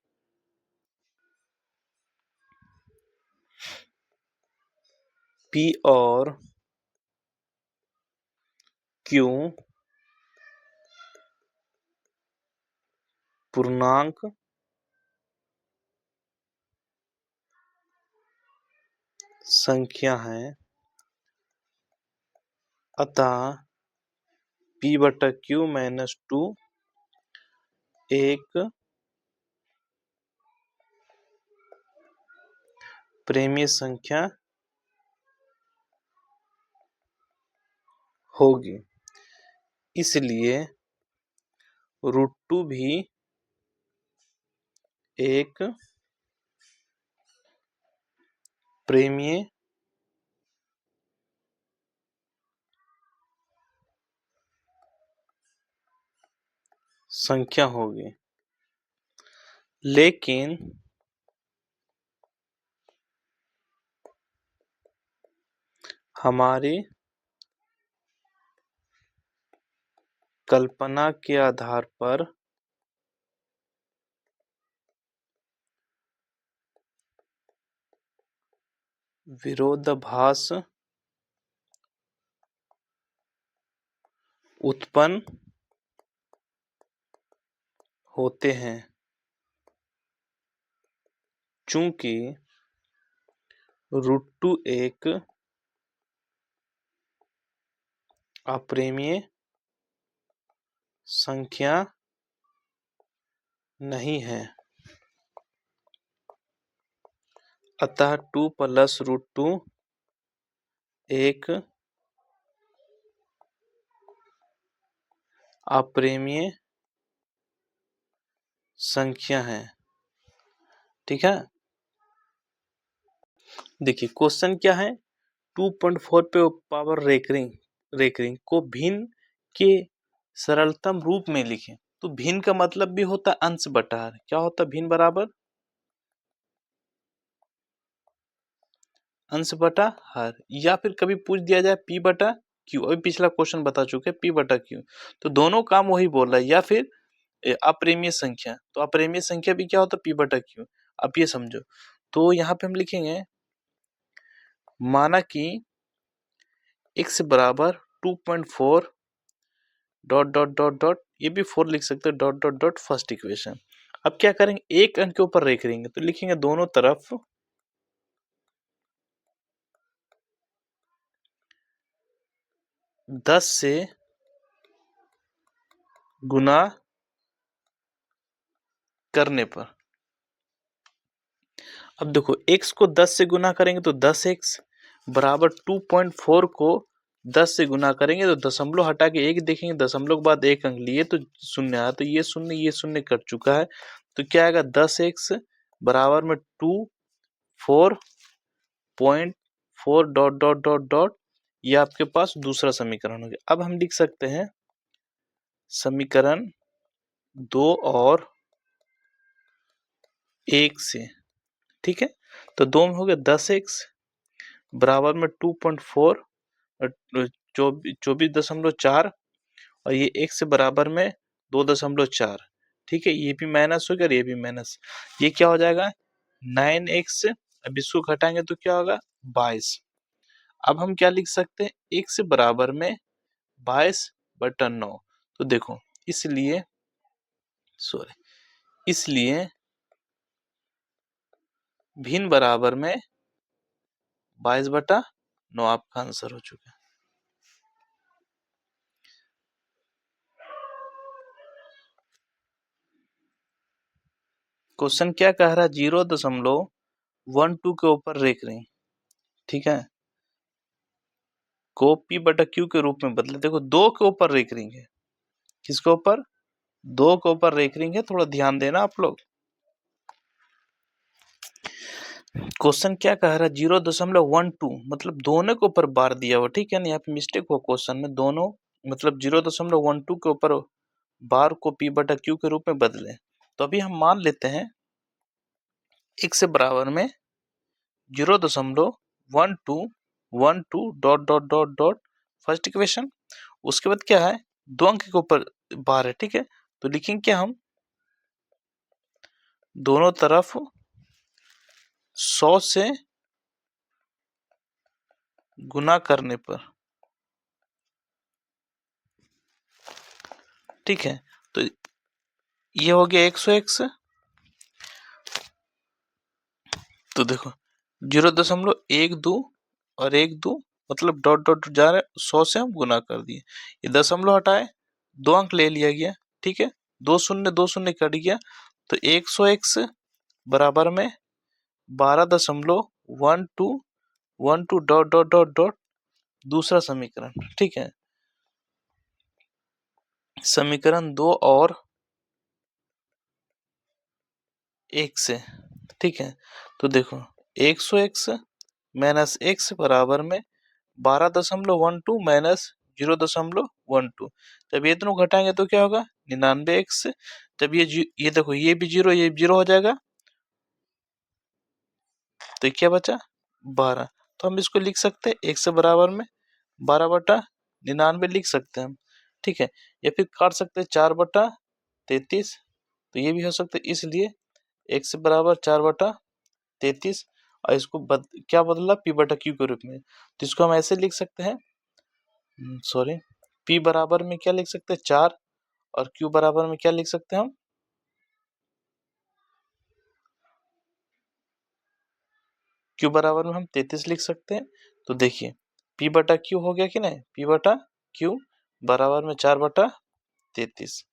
P और Q पूर्णांक संख्या है, अतः P बटा Q माइनस 2 एक प्रेमीय संख्या होगी। इसलिए रूट 2 भी एक प्रेमीय संख्या होगी। लेकिन हमारी कल्पना के आधार पर विरोधाभास उत्पन्न होते हैं, चूंकि रूट 2 एक अप्रेमीय संख्या नहीं है, अतः 2 प्लस रूट 2 एक अप्रेमीय संख्या है। ठीक है, देखिए क्वेश्चन क्या है, 2.4 पे पावर रेकरिंग को भिन्न के सरलतम रूप में लिखें। तो भिन्न का मतलब भी होता है अंश बटा हर। क्या होता है भिन्न बराबर अंश बटा हर, या फिर कभी पूछ दिया जाए P बटा Q। अभी पिछला क्वेश्चन बता चुके P बटा Q, तो दोनों काम वही बोल रहा है। या फिर अप्रेमीय संख्या, तो अप्रेमीय संख्या भी क्या होता है P बटा Q। अब ये समझो, तो यहाँ पे हम लिखेंगे माना कि x बराबर 2.4 डॉट डॉट डॉट डॉट, ये भी 4 लिख सकते हैं, dot dot dot first equation. अब क्या करेंगे, एक अंक के ऊपर रेख करेंगे, तो लिखेंगे दोनों तरफ 10 से गुना करने पर। अब देखो x को 10 से गुना करेंगे तो 10x बराबर 2.4 को 10 से गुना करेंगे तो दशमलव हटा के एक देखेंगे, दशमलव के बाद एक अंक लिए तो शून्य आया, तो ये शून्य कट चुका है। तो क्या आएगा 10x बराबर में 4.4 डॉट डॉट डॉट डॉट, ये आपके पास दूसरा समीकरण हो गया। अब हम लिख सकते हैं समीकरण 2 और 1 से। ठीक है, तो 2 में हो गया 10x बराबर में 2.4 24.4 और ये x से बराबर में 2.4। ठीक है, ये भी माइनस हो गया और ये भी माइनस, ये क्या हो जाएगा 9x। अब इसको घटाएंगे तो क्या होगा 22। अब हम क्या लिख सकते हैं, x बराबर में 22/9। तो देखो इसलिए भिन्न बराबर में 22/9 आपका आंसर हो चुका है। क्वेश्चन क्या कह रहा है, 0.12 के ऊपर रेख रही। ठीक है, को P बटा Q के रूप में बदले। देखो 2 के ऊपर रेकरिंग है, किसके ऊपर? 2 के ऊपर रेकरिंग है, थोड़ा ध्यान देना आप लोग। क्वेश्चन क्या कह रहा है? 0.12 मतलब दोनों के ऊपर बार दिया हुआ, ठीक है ना? यहाँ पे मिस्टेक हुआ क्वेश्चन में, दोनों मतलब 0.12 के ऊपर बार को P बटा Q के रूप में बदले। तो अभी हम मान लेते हैं x से बराबर में 0.12 dot dot dot dot first equation. उसके बाद क्या है? 2 अंक के ऊपर बार है, ठीक है? तो लिखेंगे क्या हम? दोनों तरफ 100 से गुना करने पर, ठीक है? तो ये हो गया 100x। तो देखो 0.12 और 1 2 मतलब डॉट डॉट जा रहा है, 100 से हम गुना कर दिए। ये दशमलव हटाए, 2 अंक ले लिया गया, ठीक है? 2 शून्य कट गया, तो 100x बराबर में 12.12 डॉट डॉट डॉट डॉट दूसरा समीकरण, ठीक है? समीकरण 2 और 1 से, ठीक है? तो देखो 100x माइनस x बराबर में 12.12 माइनस 0.12। जब ये दोनों घटाएंगे तो क्या होगा? 99x। जब ये देखो ये भी जीरो, ये जीरो हो जाएगा, तो क्या बचा? 12। तो हम इसको लिख सकते हैं x से बराबर में 12/99 लिख सकते हैं हम, ठीक है? या फिर काट सकते हैं 4/33, तो ये भी हो सकता है। इसलिए x बराबर 4/33, और इसको क्या बदला? P बटा Q के रूप में। तो इसको हम ऐसे लिख सकते हैं, सॉरी, P बराबर में क्या लिख सकते हैं? 4, और Q बराबर में क्या लिख सकते हैं हम? Q बराबर में हम 33 लिख सकते हैं। तो देखिए P बटा Q हो गया कि नहीं? P बटा Q बराबर में 4/33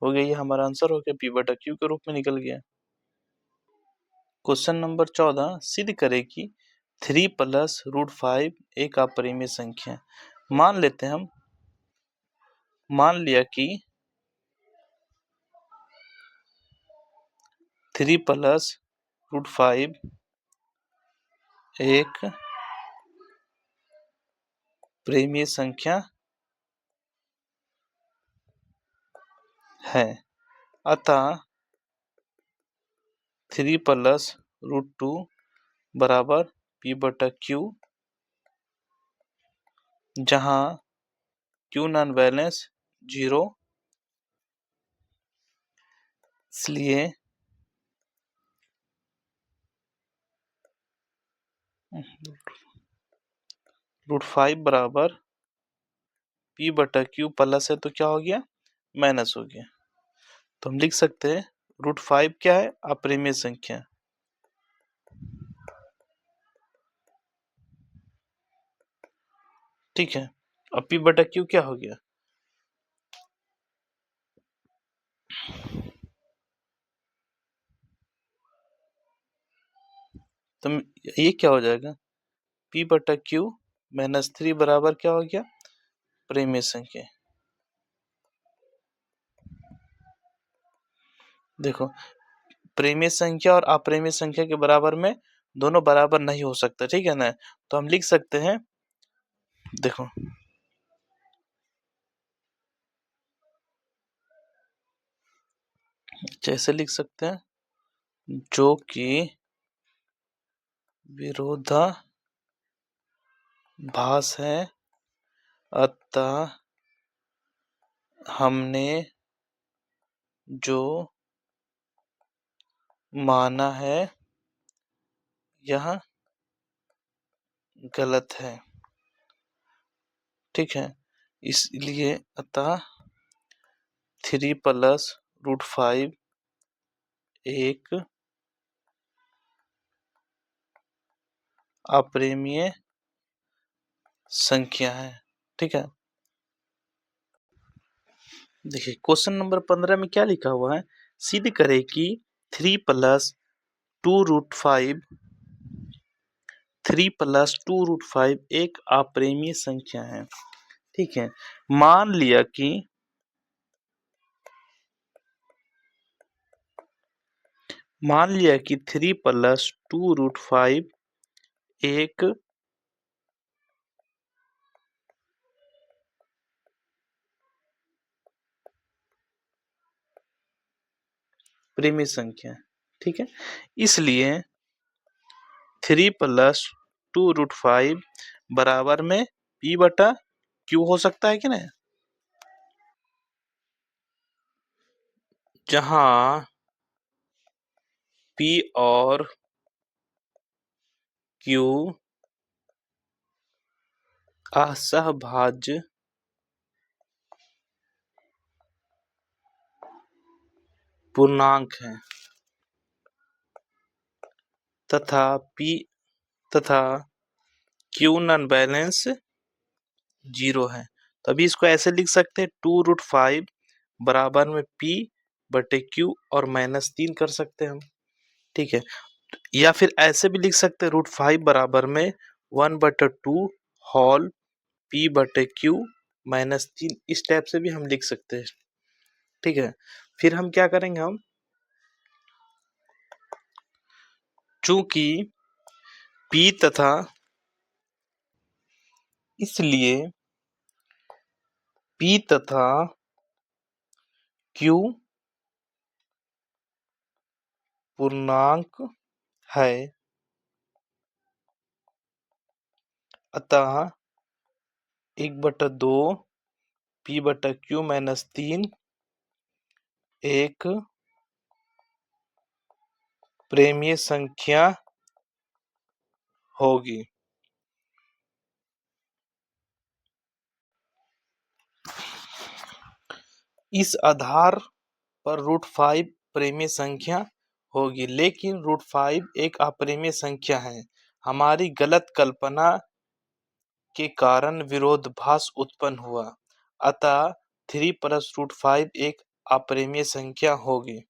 हो गया। ये हमारा आंसर हो गया, P बटा Q के रूप में निकल गया। क्वेश्चन नंबर 14, सिद्ध करें कि 3 + √5 एक अपरिमेय संख्या। मान लेते हैं हम, मान लिया कि 3 + √5 एक परिमेय संख्या है, अतः 3 + √2 बराबर P बटा Q, जहां Q नॉन बैलेंस 0, इसलिए √5 बराबर P बटा Q प्लस है, तो क्या हो गया? माइनस हो गया। तो हम लिख सकते हैं √5 क्या है? अपरिमेय संख्या, ठीक है? अब P बटा Q क्या हो गया? तो ये क्या हो जाएगा? P बटा Q -3 बराबर क्या हो गया? परिमेय संख्या। देखो परिमेय संख्या और अपरिमेय संख्या के बराबर में दोनों बराबर नहीं हो सकता, ठीक है ना? तो हम लिख सकते हैं, देखो जैसे लिख सकते हैं, जो कि विरोधाभास है, अतः हमने जो माना है यह गलत है, ठीक है? इसलिए अतः 3 + √5 एक अपरिमेय संख्या है, ठीक है? देखिए क्वेश्चन नंबर 15 में क्या लिखा हुआ है? सिद्ध करें कि 3 + 2 √5 3 + 2√5 एक अप्रेमीय संख्या है। ठीक है, मान लिया कि 3 + 2√5 एक प्रेमी संख्या है। ठीक है, इसलिए 3 + 2√5 बराबर में P/Q हो सकता है कि नहीं, जहां P और Q असहभाज्य पूर्णांक हैं तथा Q नॉन बैलेंस 0 है। तो अभी इसको ऐसे लिख सकते हैं 2√5 बराबर में P/Q और -3 कर सकते हैं हम। ठीक है, या फिर ऐसे भी लिख सकते हैं √5 बराबर में 1/2 होल P/Q -3, इस टाइप से भी हम लिख सकते हैं। ठीक है, फिर हम क्या करेंगे, हम चूंकि P तथा इसलिए P तथा Q पूर्णांक है, अतः 1/2 P/Q -3 एक प्रेमीय संख्या होगी। इस आधार पर √5 प्रेमीय संख्या होगी, लेकिन √5 एक अप्रेमीय संख्या है। हमारी गलत कल्पना के कारण विरोधाभास उत्पन्न हुआ, अतः 3 + √5 एक अप्रेमीय संख्या होगी।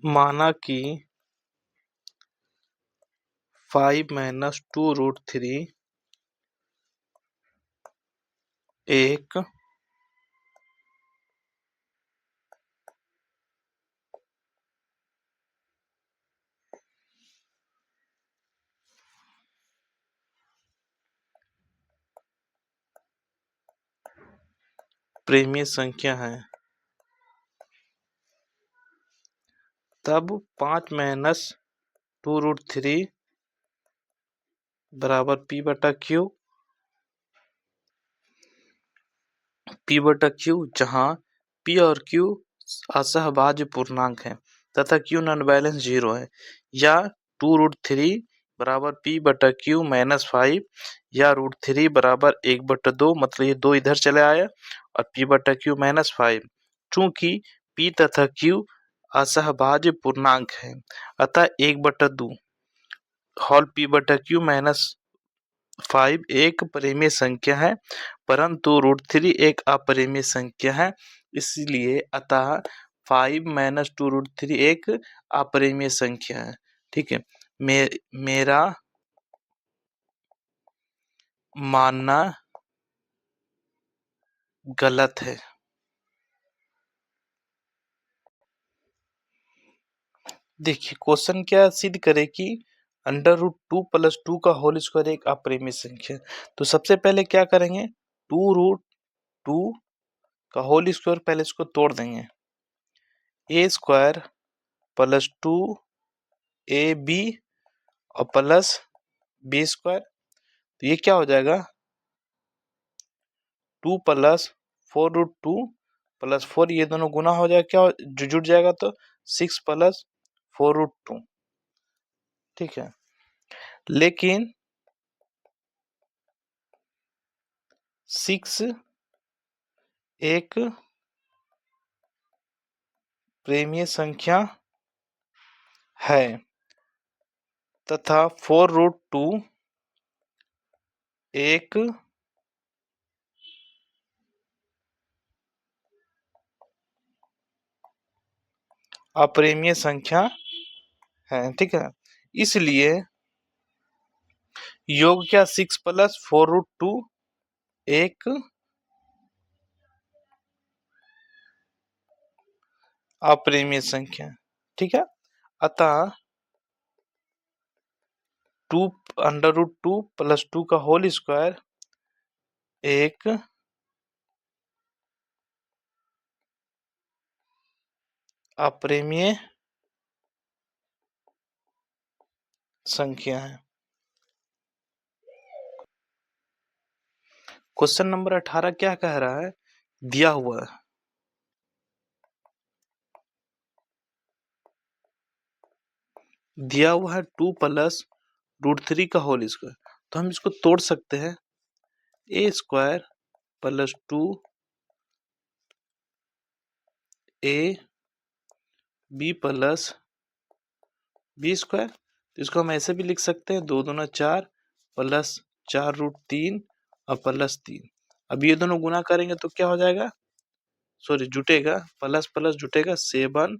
माना कि 5 - 2√3 एक प्रेमीय संख्या है, तब 5 - 2√3 बराबर P/Q जहां P और Q असहभाज्य पूर्णांक है तथा Q नॉन बैलेंस 0 है, या 2√3 बराबर P/Q -5 या √3 बराबर 1/2, मतलब ये 2 इधर चले आया और P/Q -5, चूंकि P तथा Q असहभाज्य पूर्णांक है, अतः 1/2 होल P/Q -5 एक प्रेमीय संख्या है, परंतु √3 एक अप्रेमीय संख्या है, इसलिए अतः 5 - 2√3 एक अप्रेमीय संख्या है। ठीक है, मेरा मानना गलत है। देखिए क्वेश्चन क्या सिद्ध करे कि √2 + 2 का होल स्क्वायर एक अप्रेमीय संख्या। तो सबसे पहले क्या करेंगे, 2√2 का होल स्क्वायर पहले इसको तोड़ देंगे, a² + 2ab और प्लस b², तो ये क्या हो जाएगा 2 + 4√2 + 4, ये दोनों गुना हो जाएगा, क्या जुड़ जाएगा, तो 6 + 4√2। ठीक है, लेकिन 6 एक प्रेमीय संख्या है तथा 4√2 एक अप्रिमेय संख्या है, ठीक है। इसलिए योग क्या 6 + 4√2 एक अप्रिमेय संख्या, ठीक है। अतः 2 √2 + 2 का होल स्क्वायर एक अप्रिमेय संख्या है। क्वेश्चन नंबर 18 क्या कह रहा है? दिया हुआ है, दिया हुआ है 2 + √3 का होल स्क्वायर, तो हम इसको तोड़ सकते हैं। a² + 2 a b + b², तो इसको हम ऐसे भी लिख सकते हैं 2 दूना 4 + 4√3 और +3। अब ये दोनों गुना करेंगे तो क्या हो जाएगा, सॉरी जुटेगा, प्लस प्लस जुटेगा 7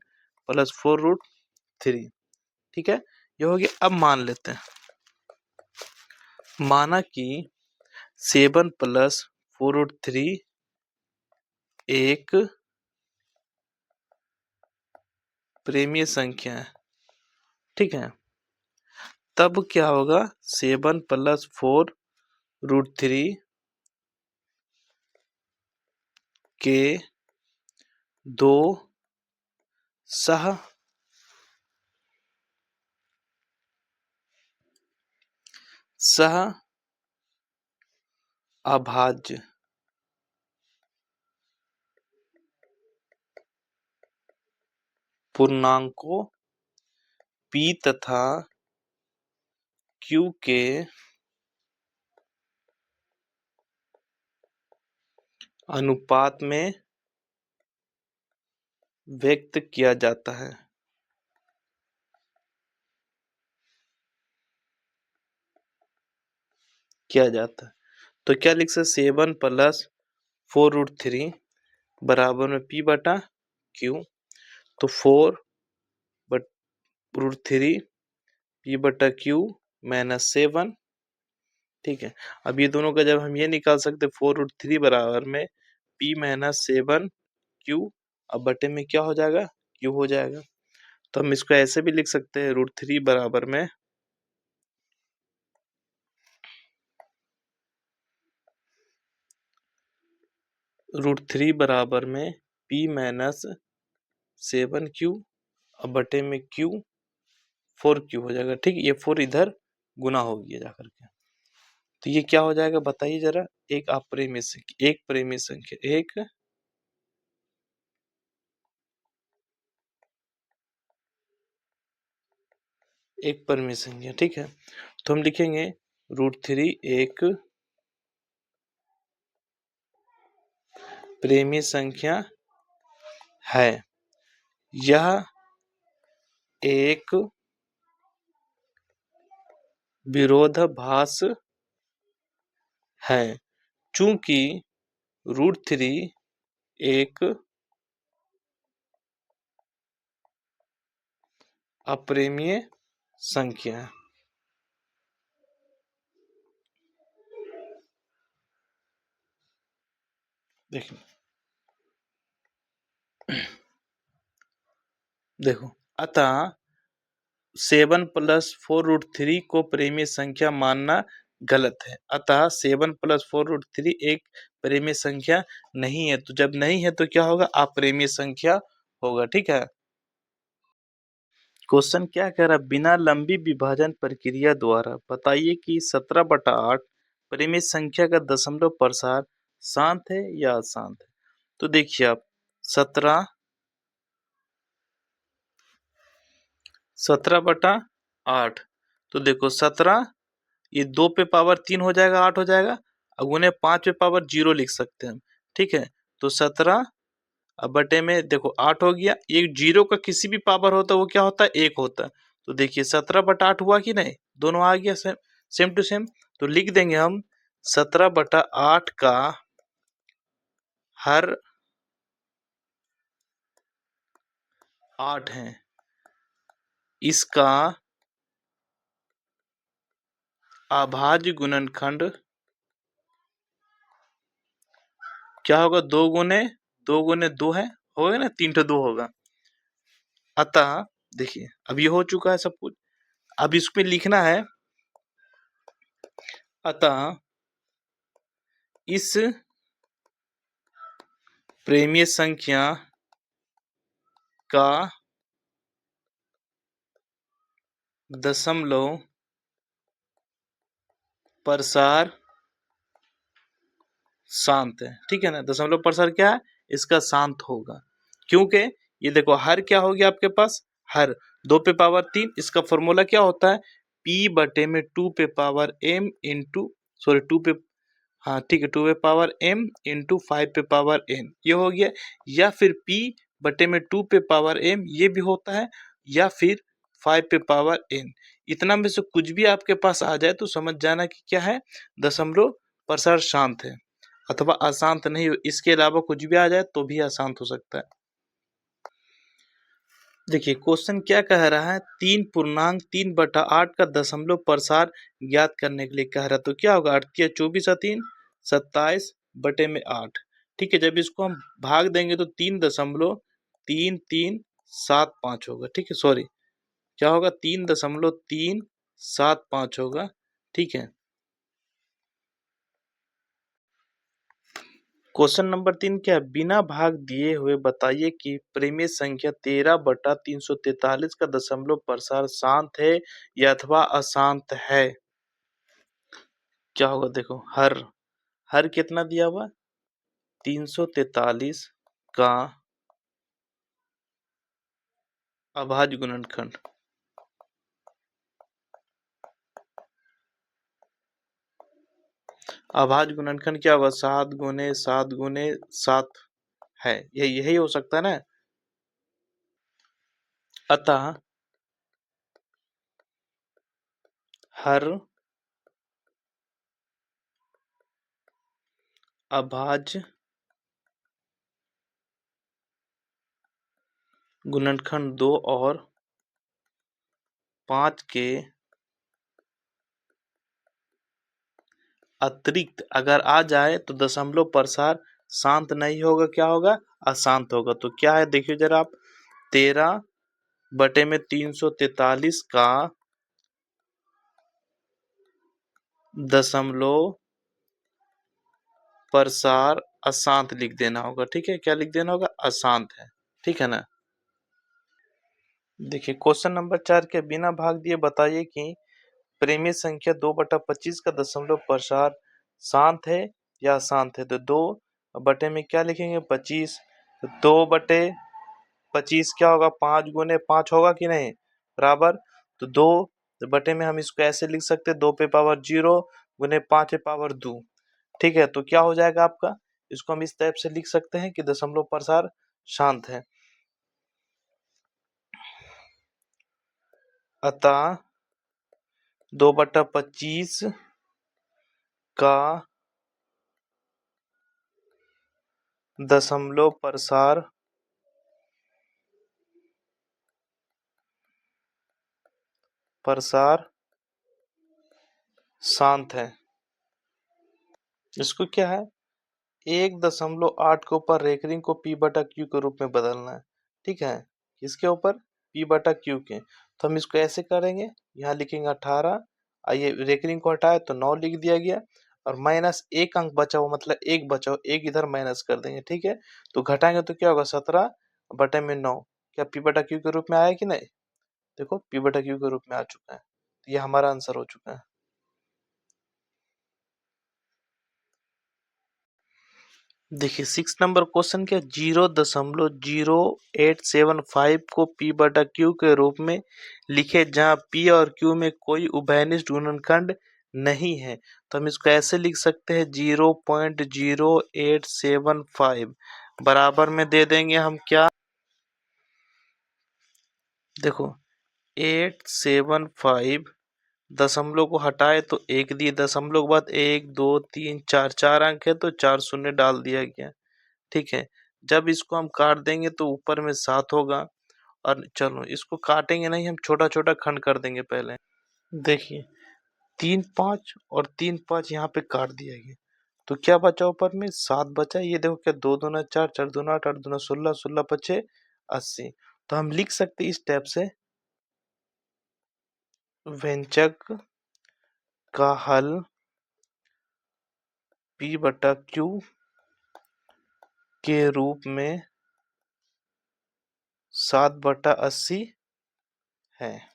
+ 4√3, ठीक है। ये हो गया। अब मान लेते हैं, माना कि 7 + 4√3 एक प्रेमीय संख्या है, ठीक है। तब क्या होगा, 7 + 4√3 के 2 सह अभाज्य पूर्णांकों p तथा q के अनुपात में व्यक्त किया जाता है। तो क्या लिख सकते, 7 + 4√3 बराबर में p/q, तो 4√3 p/q -7, ठीक है। अब ये दोनों का जब हम ये निकाल सकते 4√3 बराबर में p - 7q, अब बटे में क्या हो जाएगा, q हो जाएगा। तो हम इसको ऐसे भी लिख सकते हैं, √3 बराबर में p - 7q, अब बटे में q 4q हो जाएगा, ठीक। ये 4 इधर गुना हो गया जाकर के, तो ये क्या हो जाएगा बताइए जरा, एक अप्रिमेय संख्या, एक प्रेमी संख्या, एक परिमेय संख्या, ठीक है। तो हम लिखेंगे √3 एक प्रेमी संख्या है, यह एक विरोधाभास है, चूंकि √3 एक अप्रिमेय संख्या है। देखो, अतः 7 + 4√3 को प्रेमी संख्या मानना गलत है। अतः 7 + 4√3 एक प्रेमी संख्या नहीं है, तो जब नहीं है तो क्या होगा, अप्रेमीय संख्या होगा, ठीक है। क्वेश्चन क्या कह रहा है, बिना लंबी विभाजन प्रक्रिया द्वारा बताइए कि 17/8 प्रेमी संख्या का दशमलव प्रसार शांत है या अशांत है। तो देखिए आप, 17/8, तो देखो 17, ये 2 पे पावर 3 हो जाएगा, 8 हो जाएगा, अब उन्हें 5 पे पावर 0 लिख सकते हैं हम, ठीक है। तो 17 अब बटे में देखो 8 हो गया, एक 0 का किसी भी पावर होता है वो क्या होता है, 1 होता है। तो देखिए 17/8 हुआ कि नहीं, दोनों आ गया सेम टू सेम। तो लिख देंगे हम 17/8 का हर 8 है, इसका अभाज्य गुणनखंड क्या होगा? 2 गुने 2 है, होगा ना, 3 2 होगा। अतः देखिए अब ये हो चुका है सब कुछ, अब इसमें लिखना है अतः इस प्रेमीय संख्या का दशमलव प्रसार शांत है। ठीक है ना, दशमलव प्रसार क्या है? इसका शांत होगा, क्योंकि ये देखो हर क्या हो गया आपके पास? हर 2 पे पावर 3, इसका फॉर्मूला क्या होता है? p बटे में 2 पे पावर m इंटू, सॉरी 2 पे, हाँ ठीक है, 2 पे पावर m इंटू 5 पे पावर n, ये हो गया। या फिर p बटे में 2 पे पावर m, ये भी होता है, या फिर 5 पे पावर n। इतना में से कुछ भी आपके पास आ जाए तो समझ जाना कि क्या है? दशमलव प्रसार शांत है, अथवा अशांत नहीं। इसके अलावा कुछ भी आ जाए तो भी अशांत हो सकता है। देखिए क्वेश्चन क्या कह रहा है? 3.3/8 का दशमलव प्रसार ज्ञात करने के लिए कह रहा है। तो क्या होगा? 8 24 3 27 बटे में 8। ठीक है, जब इसको हम भाग देंगे तो 3.3375 होगा। ठीक है, सॉरी क्या होगा? 3.375 होगा। ठीक है, क्वेश्चन नंबर 3 क्या है? बिना भाग दिए हुए बताइए कि प्रेमीय संख्या 13/343 का दशमलव प्रसार शांत है या अथवा अशांत है। क्या होगा? देखो हर हर कितना दिया हुआ? 343 का अभाज्य गुणनखंड, अभाज्य गुणनखंड क्या होगा? 7 गुने 7 है, यही हो सकता है ना। अतः हर अभाज्य गुणनखंड 2 और 5 के अतिरिक्त अगर आ जाए तो दशमलव प्रसार शांत नहीं होगा, क्या होगा? अशांत होगा। तो क्या है देखिए जरा आप, 13 बटे में 343 का दशमलव प्रसार अशांत लिख देना होगा। ठीक है, क्या लिख देना होगा? अशांत है। ठीक है ना। देखिए क्वेश्चन नंबर 4 के बिना भाग दिए बताइए कि प्रेमी संख्या 2/25 का दशमलव प्रसार शांत है या अशांत है। तो 2 बटे में क्या लिखेंगे? 25। तो 2/25 क्या होगा? 5 गुने 5 होगा कि नहीं? बराबर। तो 2 बटे में हम इसको ऐसे लिख सकते हैं, 2 पे पावर 0 गुने 5 पे पावर 2। ठीक है, तो क्या हो जाएगा आपका? इसको हम इस टाइप से लिख सकते हैं कि दशमलव प्रसार शांत है। अतः 2/25 का दशमलव प्रसार शांत है। इसको क्या है? 1.8 के ऊपर रेकरिंग को p/q के रूप में बदलना है। ठीक है, इसके ऊपर p/q के। तो हम इसको ऐसे करेंगे, यहाँ लिखेंगे 18, आइए रेकरिंग को हटाए तो 9 लिख दिया गया, और माइनस 1 अंक बचा हुआ, मतलब 1 बचा हुआ, 1 इधर माइनस कर देंगे। ठीक है, तो घटाएंगे तो क्या होगा? 17 बटे में 9। क्या p/q के रूप में आया कि नहीं? देखो p/q के रूप में आ चुका है, तो ये हमारा आंसर हो चुका है। देखिए 6 नंबर क्वेश्चन क्या? 0.0875 को p/q के रूप में लिखे जहां p और q में कोई उभयनिष्ठ गुणनखंड नहीं है। तो हम इसको ऐसे लिख सकते हैं, 0.0875 बराबर में दे देंगे हम क्या? देखो 875, दशमलव को हटाए तो 1 दिए, दशमलव के बाद 1 2 3 4 4 अंक है तो 4 शून्य डाल दिया गया। ठीक है, जब इसको हम काट देंगे तो ऊपर में 7 होगा, और चलो इसको काटेंगे नहीं, हम छोटा छोटा खंड कर देंगे पहले। देखिए 3 5 और 3 5 यहाँ पे काट दिया गया, तो क्या बचा ऊपर में 7 बचा। ये देखो क्या 2 दूना 4, 4 दूना 8, 8 दूना 16, 16 पचे 80। तो हम लिख सकते इस टाइप से, व्यंजक का हल P/Q के रूप में 7/80 है।